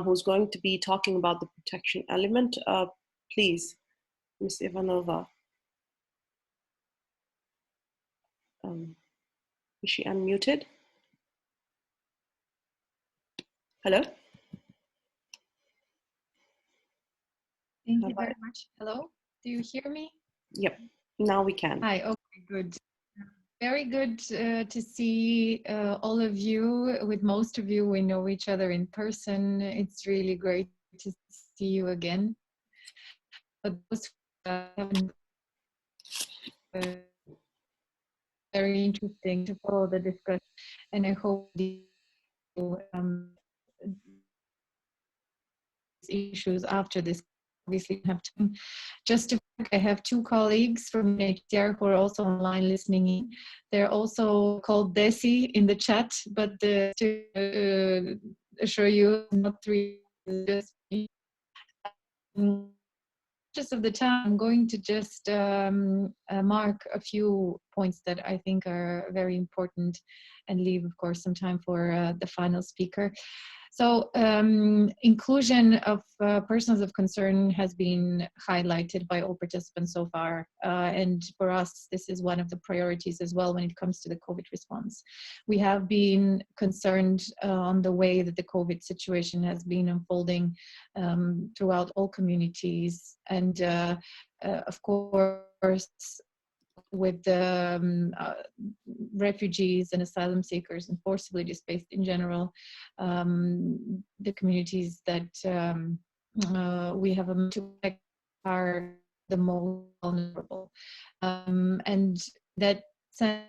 who's going to be talking about the protection element. Please, Ms. Ivanova. Is she unmuted? Hello? Thank you very much. Hello, do you hear me? Yep, now we can. Hi, okay, good. Very good to see all of you. With most of you, we know each other in person. It's really great to see you again. But those haven't, very interesting to follow the discussion, and I hope the issues after this. Obviously, have time. Just to, I have two colleagues from UNHCR who are also online listening in. They're also called Desi in the chat, but to assure you, not three, just me. of the time, I'm going to just mark a few points that I think are very important and leave, of course, some time for the final speaker. So inclusion of persons of concern has been highlighted by all participants so far. And for us, this is one of the priorities as well when it comes to the COVID response. We have been concerned on the way that the COVID situation has been unfolding throughout all communities. And of course, with the refugees and asylum seekers and forcibly displaced in general, the communities that we have to protect are the most vulnerable. And that sense,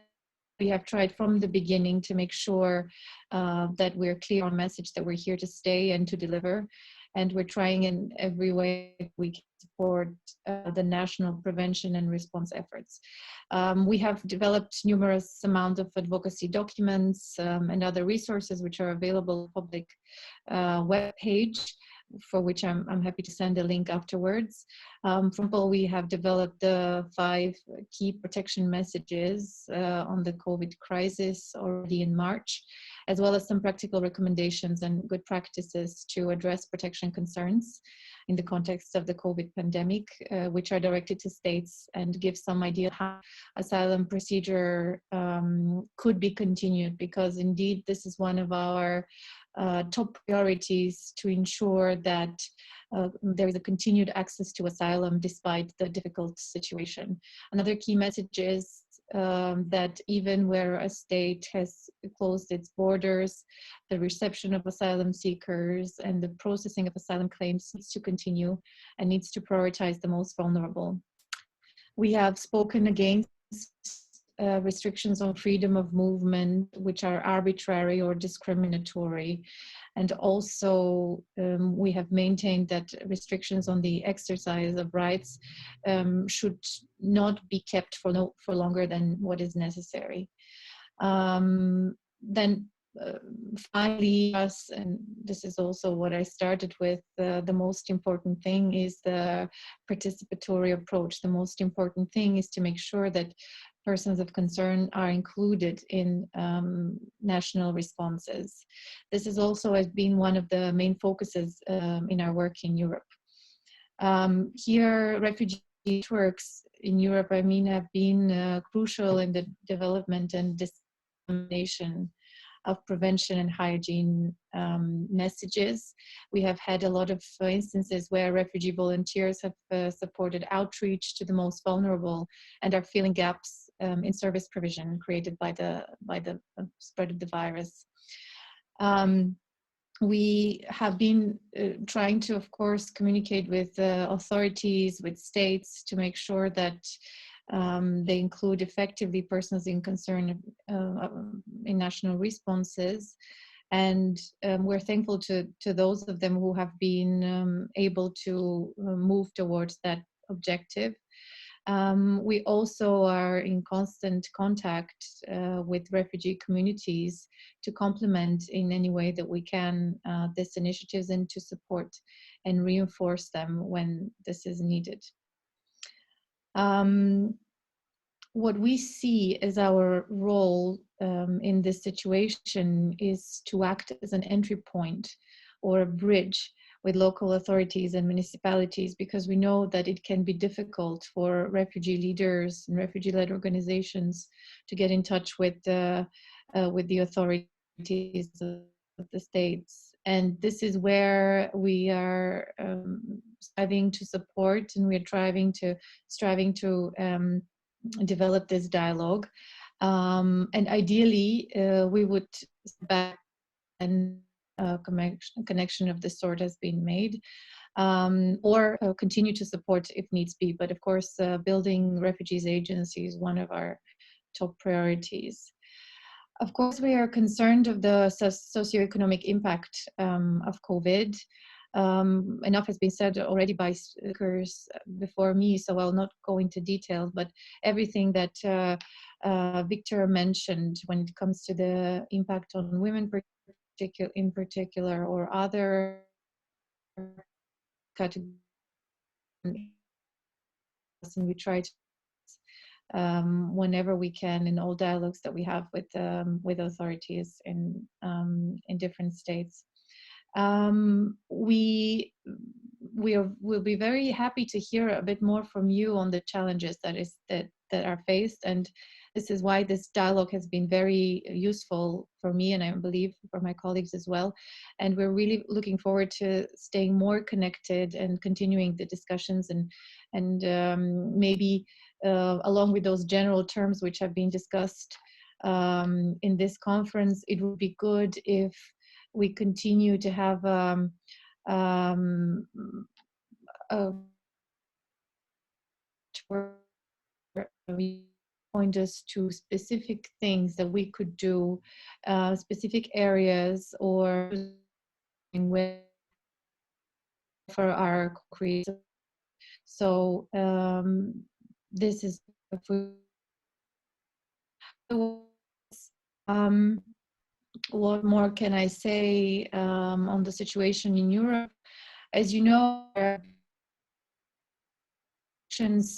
we have tried from the beginning to make sure that we're clear on message that we're here to stay and to deliver. And we're trying in every way we can support the national prevention and response efforts. We have developed numerous amounts of advocacy documents and other resources which are available on the public web page, for which I'm happy to send a link afterwards. For example, we have developed the 5 key protection messages on the COVID crisis already in March, as well as some practical recommendations and good practices to address protection concerns in the context of the COVID pandemic, which are directed to states and give some idea how asylum procedure could be continued, because indeed this is one of our top priorities to ensure that there is a continued access to asylum despite the difficult situation. Another key message is that even where a state has closed its borders, the reception of asylum seekers and the processing of asylum claims needs to continue and needs to prioritize the most vulnerable. We have spoken against restrictions on freedom of movement, which are arbitrary or discriminatory. And also we have maintained that restrictions on the exercise of rights should not be kept for longer than what is necessary. Finally, us, and this is also what I started with, the most important thing is the participatory approach. The most important thing is to make sure that persons of concern are included in national responses. This has also been one of the main focuses in our work in Europe. Here, refugee networks in Europe, I mean, have been crucial in the development and dissemination of prevention and hygiene messages. We have had a lot of instances where refugee volunteers have supported outreach to the most vulnerable and are filling gaps in service provision created by the spread of the virus. We have been trying to, of course, communicate with authorities, with states, to make sure that they include effectively persons in concern in national responses. And we're thankful to those of them who have been able to move towards that objective. We also are in constant contact with refugee communities to complement in any way that we can these initiatives and to support and reinforce them when this is needed. What we see as our role in this situation is to act as an entry point or a bridge with local authorities and municipalities, because we know that it can be difficult for refugee leaders and refugee-led organizations to get in touch with the authorities of the states. And this is where we are striving to support, and we are striving to develop this dialogue. And ideally, we would back and connection of this sort has been made, or continue to support if needs be. But of course, building refugees agency is one of our top priorities. Of course, we are concerned of the socioeconomic impact of COVID. Enough has been said already by speakers before me, so I'll not go into detail, but everything that Victor mentioned when it comes to the impact on women in particular, or other categories and we try to whenever we can in all dialogues that we have with authorities in different states. We'll be very happy to hear a bit more from you on the challenges that are faced, and this is why this dialogue has been very useful for me, and I believe for my colleagues as well. And we're really looking forward to staying more connected and continuing the discussions, and maybe along with those general terms which have been discussed in this conference, it would be good if we continue to have point us to specific things that we could do, specific areas, or for our creators. So this is what more can I say on the situation in Europe? As you know,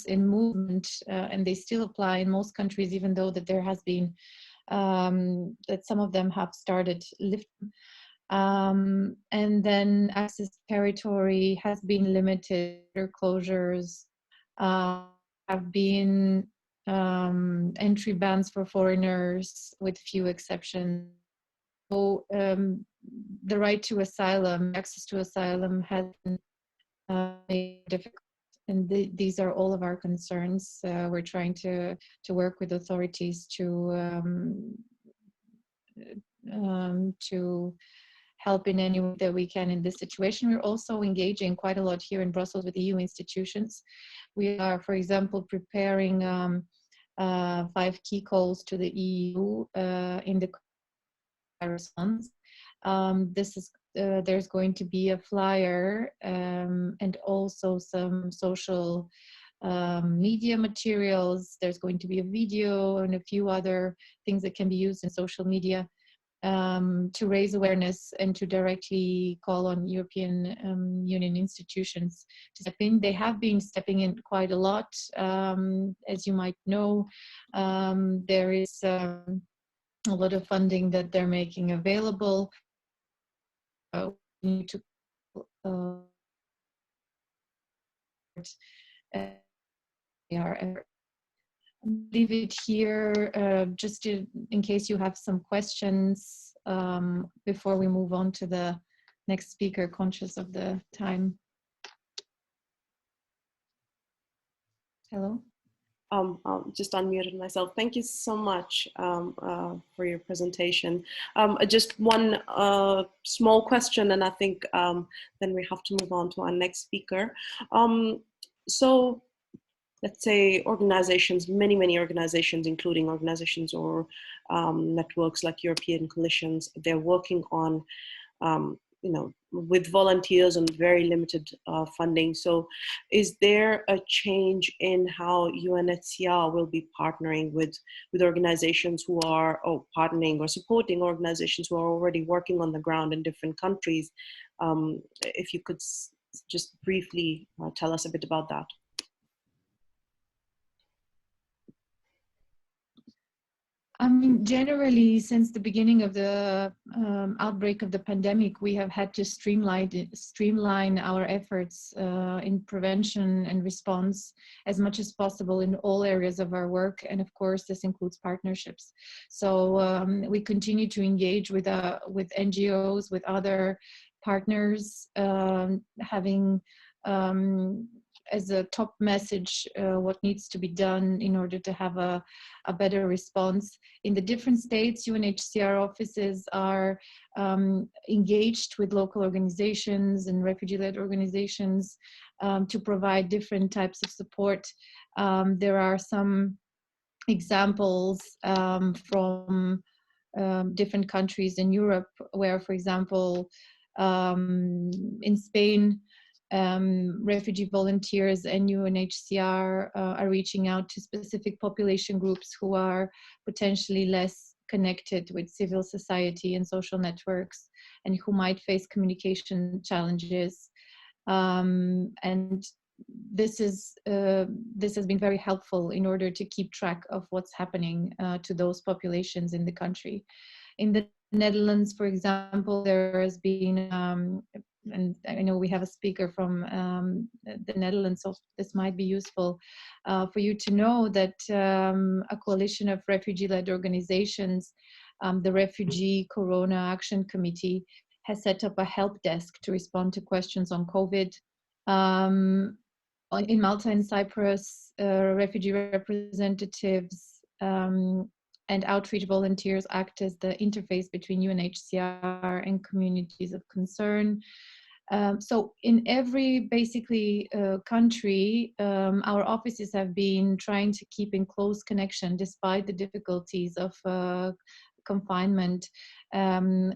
in movement, and they still apply in most countries, even though that there has been that some of them have started lifting. And then access to territory has been limited. Closures have been entry bans for foreigners, with few exceptions. So the right to asylum, access to asylum, has been made difficult. And these are all of our concerns. We're trying to work with authorities to help in any way that we can in this situation. We're also engaging quite a lot here in Brussels with EU institutions. We are, for example, preparing 5 key calls to the EU in the response. This is there's going to be a flyer and also some social media materials. There's going to be a video and a few other things that can be used in social media to raise awareness and to directly call on European Union institutions to step in. They have been stepping in quite a lot. As you might know, there is a lot of funding that they're making available. We need to leave it here just in case you have some questions before we move on to the next speaker, conscious of the time. Hello? Just unmuted myself. Thank you so much for your presentation. Just one small question, and I think then we have to move on to our next speaker. So let's say organizations, many organizations, including organizations or networks like European coalitions, they're working on with volunteers and very limited funding. So is there a change in how UNHCR will be partnering with organizations who are partnering or supporting organizations who are already working on the ground in different countries? If you could just briefly tell us a bit about that. I mean, generally, since the beginning of the outbreak of the pandemic, we have had to streamline our efforts in prevention and response as much as possible in all areas of our work. And of course, this includes partnerships. So we continue to engage with NGOs, with other partners, having as a top message what needs to be done in order to have a better response. In the different states, UNHCR offices are engaged with local organizations and refugee-led organizations to provide different types of support. There are some examples from different countries in Europe where, for example, in Spain, refugee volunteers and UNHCR are reaching out to specific population groups who are potentially less connected with civil society and social networks and who might face communication challenges. And this has been very helpful in order to keep track of what's happening to those populations in the country. In the Netherlands, for example, there has been, and I know we have a speaker from the Netherlands, so this might be useful for you to know that a coalition of refugee-led organizations, the Refugee Corona Action Committee, has set up a help desk to respond to questions on COVID. In Malta and Cyprus, refugee representatives and outreach volunteers act as the interface between UNHCR and communities of concern. So in every basically country, our offices have been trying to keep in close connection despite the difficulties of confinement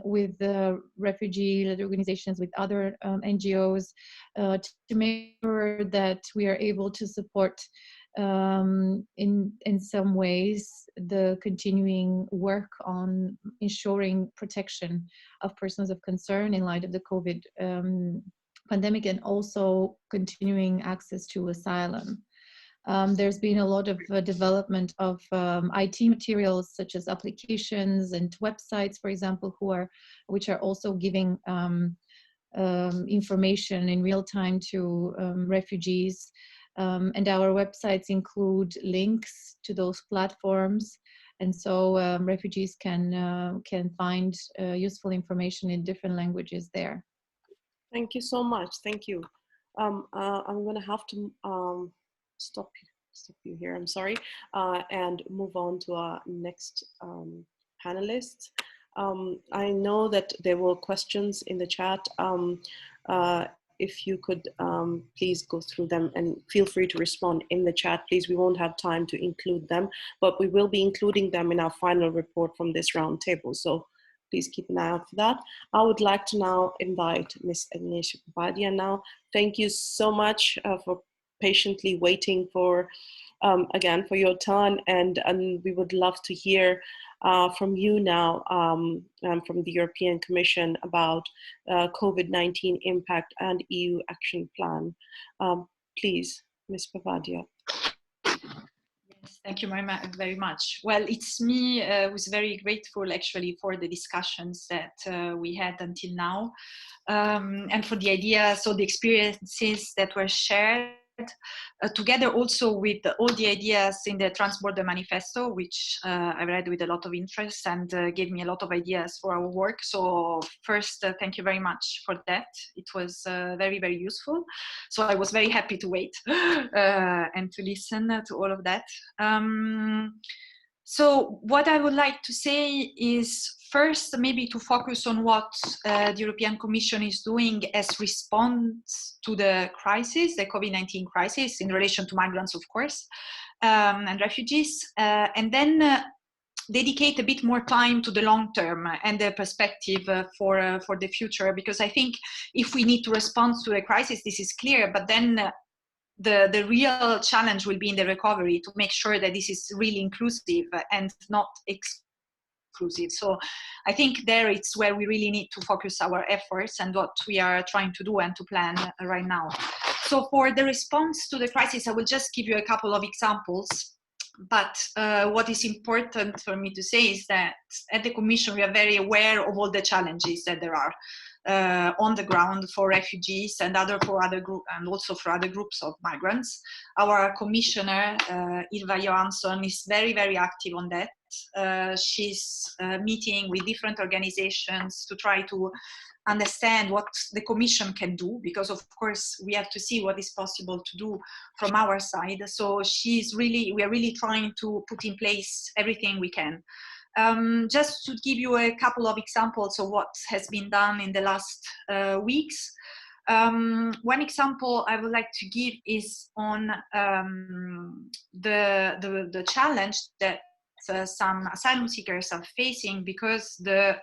with the refugee-led organizations, with other NGOs, to make sure that we are able to support in some ways the continuing work on ensuring protection of persons of concern in light of the COVID pandemic, and also continuing access to asylum. There's been a lot of development of IT materials such as applications and websites, for example, which are also giving information in real time to refugees. And our websites include links to those platforms, and so refugees can find useful information in different languages there. Thank you so much. Thank you. I'm going to have to stop you here. I'm sorry, and move on to our next panelists. I know that there were questions in the chat. If you could please go through them and feel free to respond in the chat, please. We won't have time to include them, but we will be including them in our final report from this roundtable. So please keep an eye out for that. I would like to now invite Ms. Agnieszka Papadia now. Thank you so much for patiently waiting for, again, for your turn. And we would love to hear from you now, from the European Commission, about COVID-19 impact and EU action plan. Please, Ms. Papadia. Yes, thank you very much. Well, it's me who's very grateful actually for the discussions that we had until now, and for the ideas, so the experiences that were shared. Together also with all the ideas in the Transborder Manifesto, which I read with a lot of interest and gave me a lot of ideas for our work. So first, thank you very much for that. It was very, very useful. So I was very happy to wait and to listen to all of that. So what I would like to say is first, maybe to focus on what the European Commission is doing as response to the crisis, the COVID-19 crisis, in relation to migrants, of course, and refugees, and then dedicate a bit more time to the long term and the perspective for the future, because I think if we need to respond to a crisis, this is clear, but then the real challenge will be in the recovery to make sure that this is really inclusive and not exclusive. So I think there it's where we really need to focus our efforts and what we are trying to do and to plan right now. So for the response to the crisis, I will just give you a couple of examples. But what is important for me to say is that at the Commission, we are very aware of all the challenges that there are on the ground for refugees and also for other groups of migrants. Our commissioner, Ylva Johansson, is very, very active on that. She's meeting with different organizations to try to understand what the Commission can do, because of course we have to see what is possible to do from our side. So we are really trying to put in place everything we can. Just to give you a couple of examples of what has been done in the last weeks. One example I would like to give is on the challenge that some asylum seekers are facing because the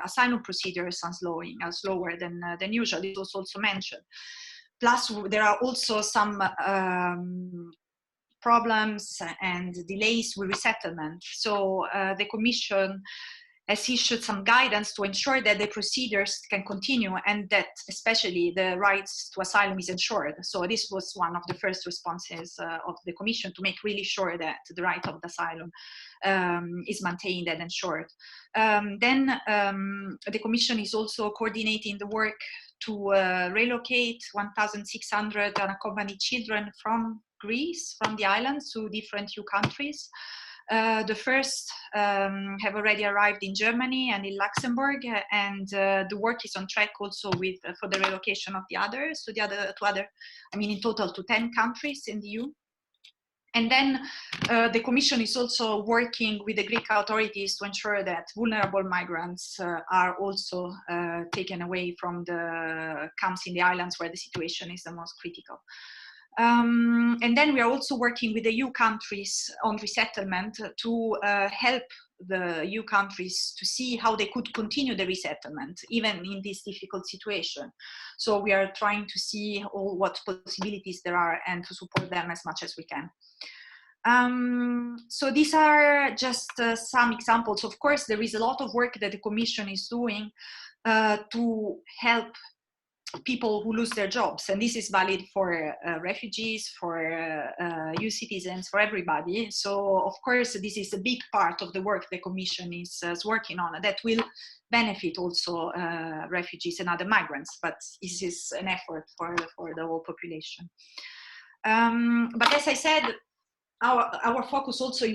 asylum procedures are slower than usual. It was also mentioned. Plus, there are also some problems and delays with resettlement. So the Commission has issued some guidance to ensure that the procedures can continue and that especially the rights to asylum is ensured. So this was one of the first responses of the Commission, to make really sure that the right of the asylum is maintained and ensured. Then the Commission is also coordinating the work to relocate 1,600 unaccompanied children from Greece, from the islands, to different EU countries. The first have already arrived in Germany and in Luxembourg, and the work is on track also with for the relocation of the others to in total to 10 countries in the EU. And then the Commission is also working with the Greek authorities to ensure that vulnerable migrants are also taken away from the camps in the islands where the situation is the most critical. And then we are also working with the EU countries on resettlement to help the EU countries to see how they could continue the resettlement, even in this difficult situation. So we are trying to see what possibilities there are and to support them as much as we can. So these are just some examples. Of course, there is a lot of work that the Commission is doing to help people who lose their jobs, and this is valid for refugees, for EU citizens, for everybody. So of course this is a big part of the work the Commission is working on that will benefit also refugees and other migrants, but this is an effort for the whole population. But as I said, our focus also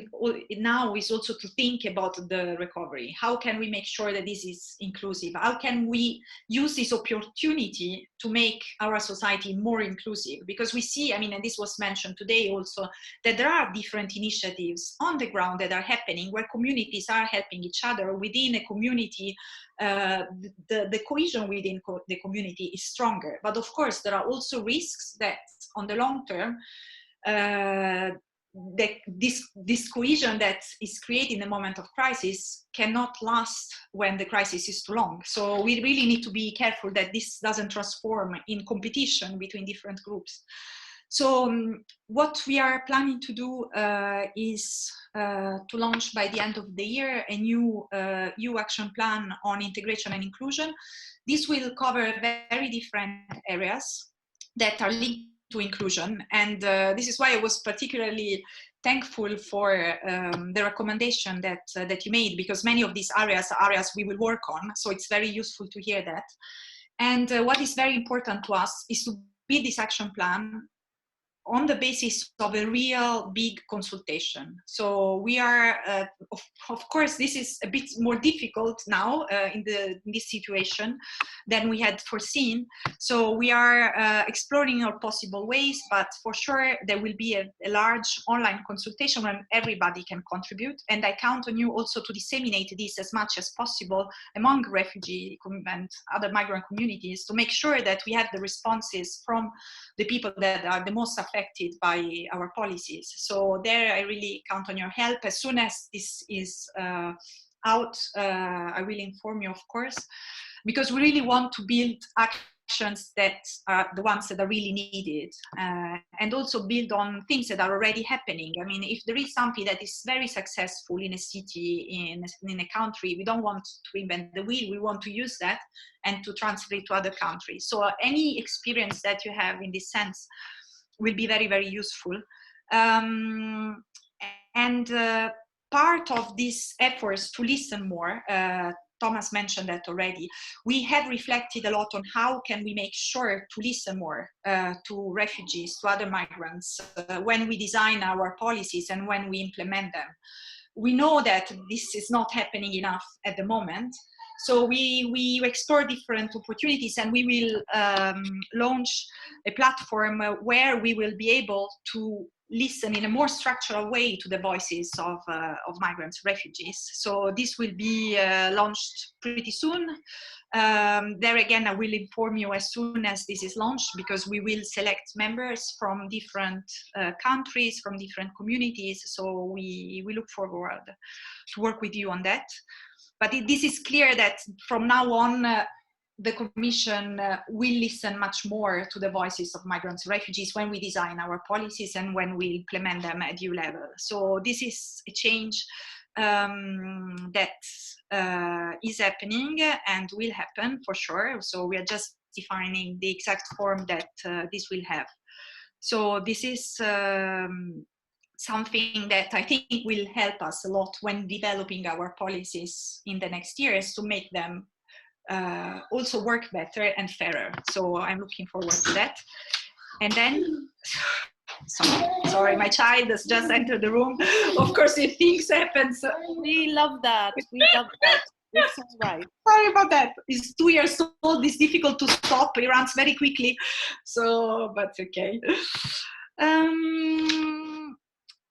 now is also to think about the recovery. How can we make sure that this is inclusive? How can we use this opportunity to make our society more inclusive? Because we see, and this was mentioned today also, that there are different initiatives on the ground that are happening where communities are helping each other within a community. The cohesion within the community is stronger. But of course, there are also risks that on the long term, this cohesion that is created in the moment of crisis cannot last when the crisis is too long. So we really need to be careful that this doesn't transform in competition between different groups. So what we are planning to do is to launch by the end of the year a new EU action plan on integration and inclusion. This will cover very different areas that are linked to inclusion, and this is why I was particularly thankful for the recommendation that you made, because many of these areas are areas we will work on, so it's very useful to hear that. And what is very important to us is to build this action plan on the basis of a real big consultation. So we are, of course, this is a bit more difficult now in this situation than we had foreseen. So we are exploring our possible ways, but for sure there will be a large online consultation where everybody can contribute. And I count on you also to disseminate this as much as possible among refugee and other migrant communities to make sure that we have the responses from the people that are the most affected by our policies. So there I really count on your help. As soon as this is out, I will inform you, of course, because we really want to build actions that are the ones that are really needed, and also build on things that are already happening. If there is something that is very successful in a city, in a country, we don't want to invent the wheel. We want to use that and to transfer it to other countries. So any experience that you have in this sense will be very, very useful. Part of these efforts to listen more, Thomas mentioned that already, we have reflected a lot on how can we make sure to listen more to refugees, to other migrants, when we design our policies and when we implement them. We know that this is not happening enough at the moment. So we explore different opportunities, and we will launch a platform where we will be able to listen in a more structural way to the voices of migrants, refugees. So this will be launched pretty soon. There again, I will inform you as soon as this is launched, because we will select members from different countries, from different communities. So we look forward to work with you on that. But this is clear that from now on, the Commission will listen much more to the voices of migrants and refugees when we design our policies and when we implement them at EU level. So this is a change that is happening and will happen for sure. So we are just defining the exact form that this will have. So this is something that I think will help us a lot when developing our policies in the next years to make them also work better and fairer. So I'm looking forward to that. And then, sorry, my child has just entered the room. Of course, if things happen. So. We love that. We love that. It's all right. Sorry about that. He's 2 years old. It's difficult to stop. He runs very quickly. So, but okay.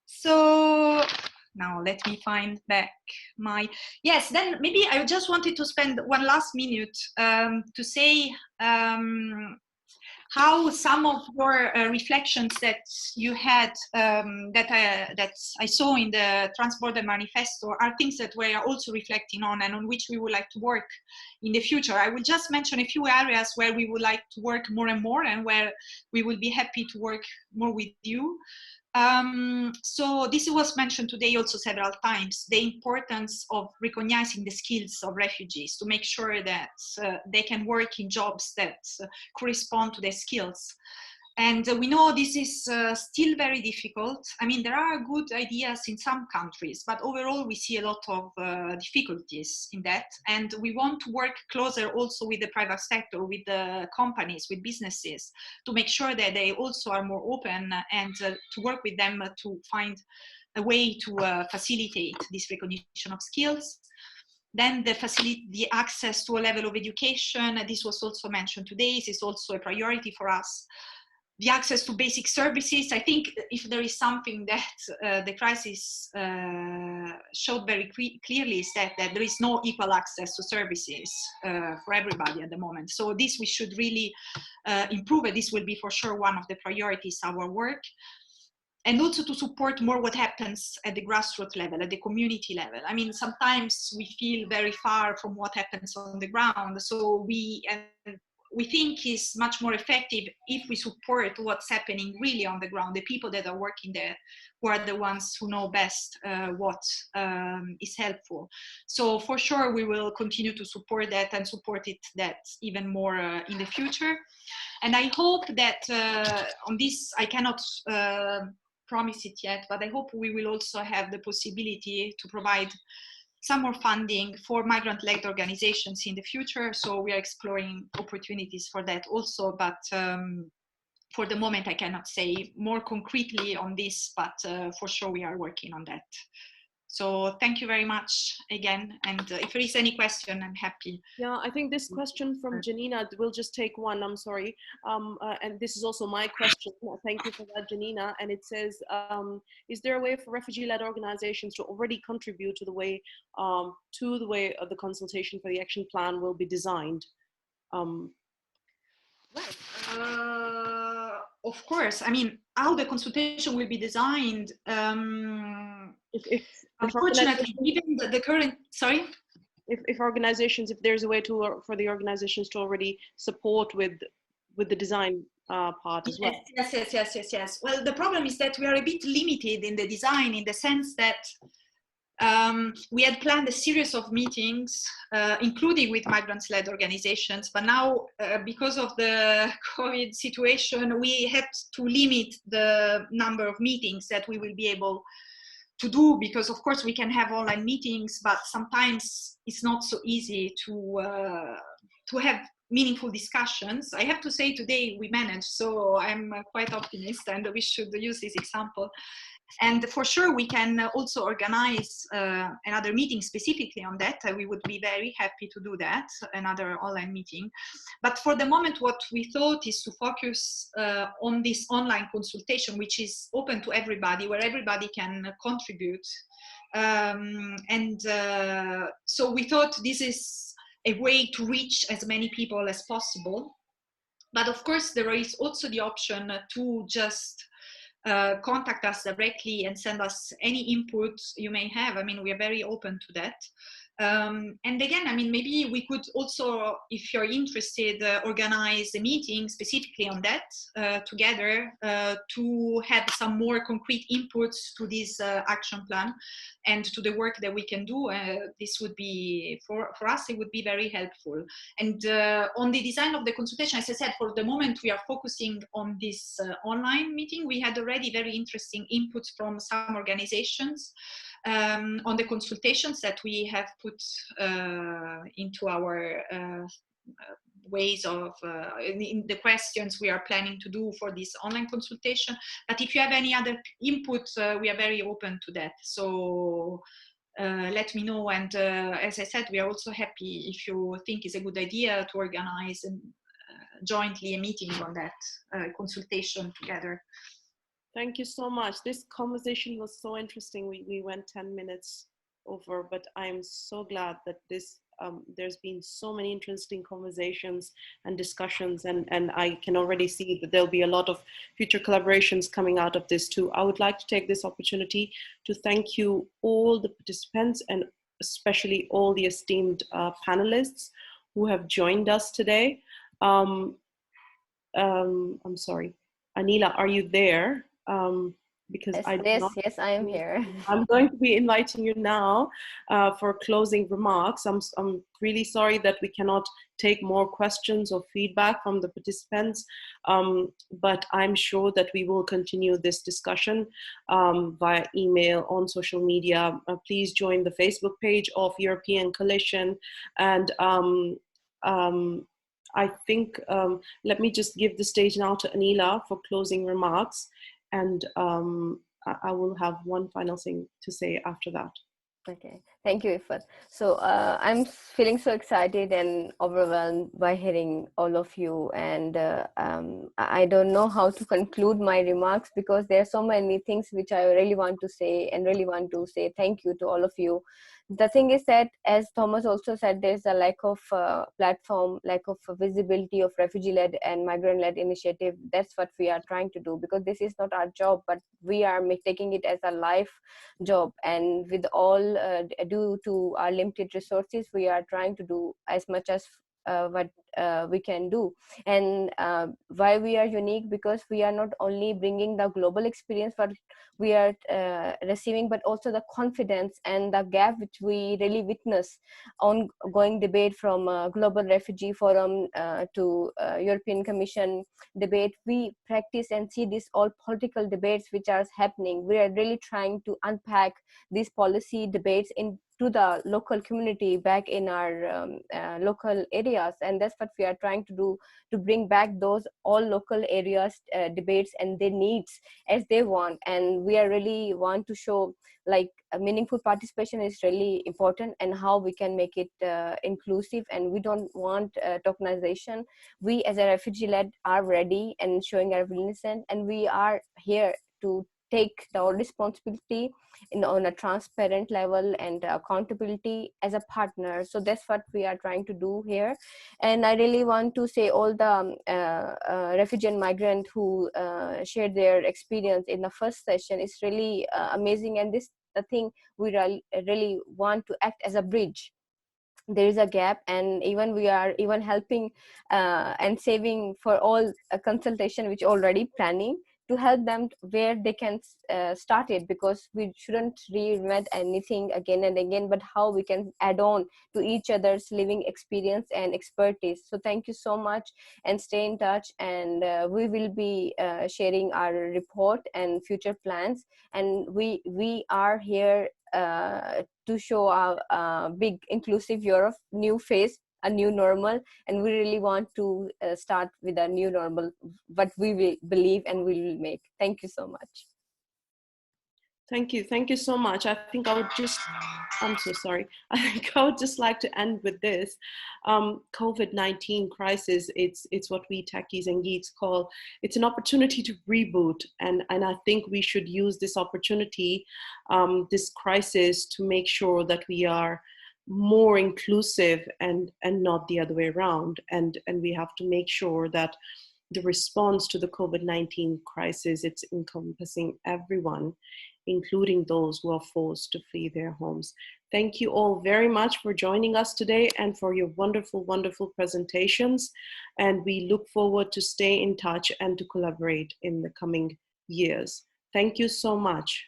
So now let me find back my, yes, then maybe I just wanted to spend one last minute to say how some of your reflections that you had that I saw in the Transborder Manifesto are things that we are also reflecting on and on which we would like to work in the future. I will just mention a few areas where we would like to work more and more and where we will be happy to work more with you. So this was mentioned today also several times, the importance of recognizing the skills of refugees to make sure that they can work in jobs that correspond to their skills. And we know this is still very difficult. I mean, there are good ideas in some countries, but overall we see a lot of difficulties in that. And we want to work closer also with the private sector, with the companies, with businesses, to make sure that they also are more open and to work with them to find a way to facilitate this recognition of skills. Then the access to a level of education, this was also mentioned today, this is also a priority for us. The access to basic services, I think if there is something that the crisis showed very clearly is that there is no equal access to services for everybody at the moment. So this we should really improve, and this will be for sure one of the priorities of our work. And also to support more what happens at the grassroots level, at the community level. I mean, sometimes we feel very far from what happens on the ground. So we think is much more effective if we support what's happening really on the ground, the people that are working there, who are the ones who know best what is helpful. So for sure, we will continue to support that and support it that even more in the future. And I hope that on this, I cannot promise it yet, but I hope we will also have the possibility to provide some more funding for migrant-led organizations in the future. So we are exploring opportunities for that also, but for the moment I cannot say more concretely on this, but for sure we are working on that. So thank you very much again, and if there is any question, I'm happy. Yeah, I think this question from Janina, we'll just take one, I'm sorry. And this is also my question. Thank you for that, Janina. And it says, is there a way for refugee-led organizations to already contribute to the way the consultation for the action plan will be designed? Of course, I mean, how the consultation will be designed, unfortunately, given the current, sorry? If organizations, if there's a way to for the organizations to already support with the design part as well. Yes. Well, the problem is that we are a bit limited in the design in the sense that we had planned a series of meetings, including with migrants-led organizations, but now because of the COVID situation, we had to limit the number of meetings that we will be able to do, because of course we can have online meetings, but sometimes it's not so easy to have meaningful discussions. I have to say today we managed, so I'm quite optimistic, and we should use this example. And for sure, we can also organize another meeting specifically on that. We would be very happy to do that, another online meeting. But for the moment, what we thought is to focus on this online consultation, which is open to everybody, where everybody can contribute. So we thought this is a way to reach as many people as possible. But of course, there is also the option to just contact us directly and send us any input you may have. I mean, we are very open to that. And again, I mean, maybe we could also, if you're interested, organize a meeting specifically on that together to have some more concrete inputs to this action plan and to the work that we can do. This would be, for us, it would be very helpful. And on the design of the consultation, as I said, for the moment, we are focusing on this online meeting. We had already very interesting inputs from some organizations on the consultations that we have put into our ways of in the questions we are planning to do for this online consultation. But if you have any other input, we are very open to that. So let me know. And as I said, we are also happy if you think it's a good idea to organize jointly a meeting on that consultation together. Thank you so much. This conversation was so interesting. We went 10 minutes over, but I'm so glad that this there's been so many interesting conversations and discussions, and I can already see that there'll be a lot of future collaborations coming out of this too. I would like to take this opportunity to thank you all the participants and especially all the esteemed panelists who have joined us today. I'm sorry, Anila, are you there? Because yes, I am here. I'm going to be inviting you now for closing remarks. I'm really sorry that we cannot take more questions or feedback from the participants, but I'm sure that we will continue this discussion via email, on social media. Please join the Facebook page of European Coalition, and I think, let me just give the stage now to Anila for closing remarks. And I will have one final thing to say after that. Okay, thank you, Ifat. So I'm feeling so excited and overwhelmed by hearing all of you, and I don't know how to conclude my remarks because there are so many things which I really want to say, and really want to say thank you to all of you. The thing is that, as Thomas also said, there's a lack of platform, lack of visibility of refugee-led and migrant-led initiative. That's what we are trying to do, because this is not our job, but we are taking it as a life job. And with all due to our limited resources, we are trying to do as much as what we can do. And why we are unique, because we are not only bringing the global experience but we are receiving, but also the confidence and the gap which we really witness ongoing debate from Global Refugee Forum to European Commission debate. We practice and see these all political debates which are happening. We are really trying to unpack these policy debates into the local community back in our local areas, and that's what we are trying to do, to bring back those all local areas debates and their needs as they want. And we are really want to show like a meaningful participation is really important, and how we can make it inclusive. And we don't want tokenization. We as a refugee-led are ready and showing our willingness, and we are here to take the responsibility on a transparent level and accountability as a partner. So that's what we are trying to do here. And I really want to say all the refugee and migrant who shared their experience in the first session is really amazing. And this the thing we really want to act as a bridge. There is a gap, and even we are even helping and saving for all a consultation which already planning to help them where they can start it, because we shouldn't reinvent anything again and again, but how we can add on to each other's living experience and expertise. So thank you so much, and stay in touch, and we will be sharing our report and future plans. And we are here to show our big inclusive Europe new phase, a new normal, and we really want to start with a new normal, what we will believe and we will make. Thank you so much. Thank you so much. I think I would just, I'm so sorry. I think I would just like to end with this. COVID-19 crisis, it's what we techies and geeks call, it's an opportunity to reboot. And I think we should use this opportunity, this crisis, to make sure that we are more inclusive and not the other way around. And we have to make sure that the response to the COVID-19 crisis, it's encompassing everyone. including those who are forced to flee their homes. Thank you all very much for joining us today and for your wonderful, wonderful presentations. And we look forward to stay in touch and to collaborate in the coming years. Thank you so much.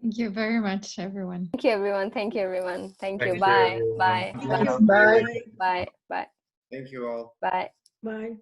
Thank you very much, everyone. Thank you, everyone. Thank you, everyone. Thank you. Thank you, Bye. everyone. Bye. Thank you. Bye. Bye. Bye. Bye. Thank you all. Bye. Bye.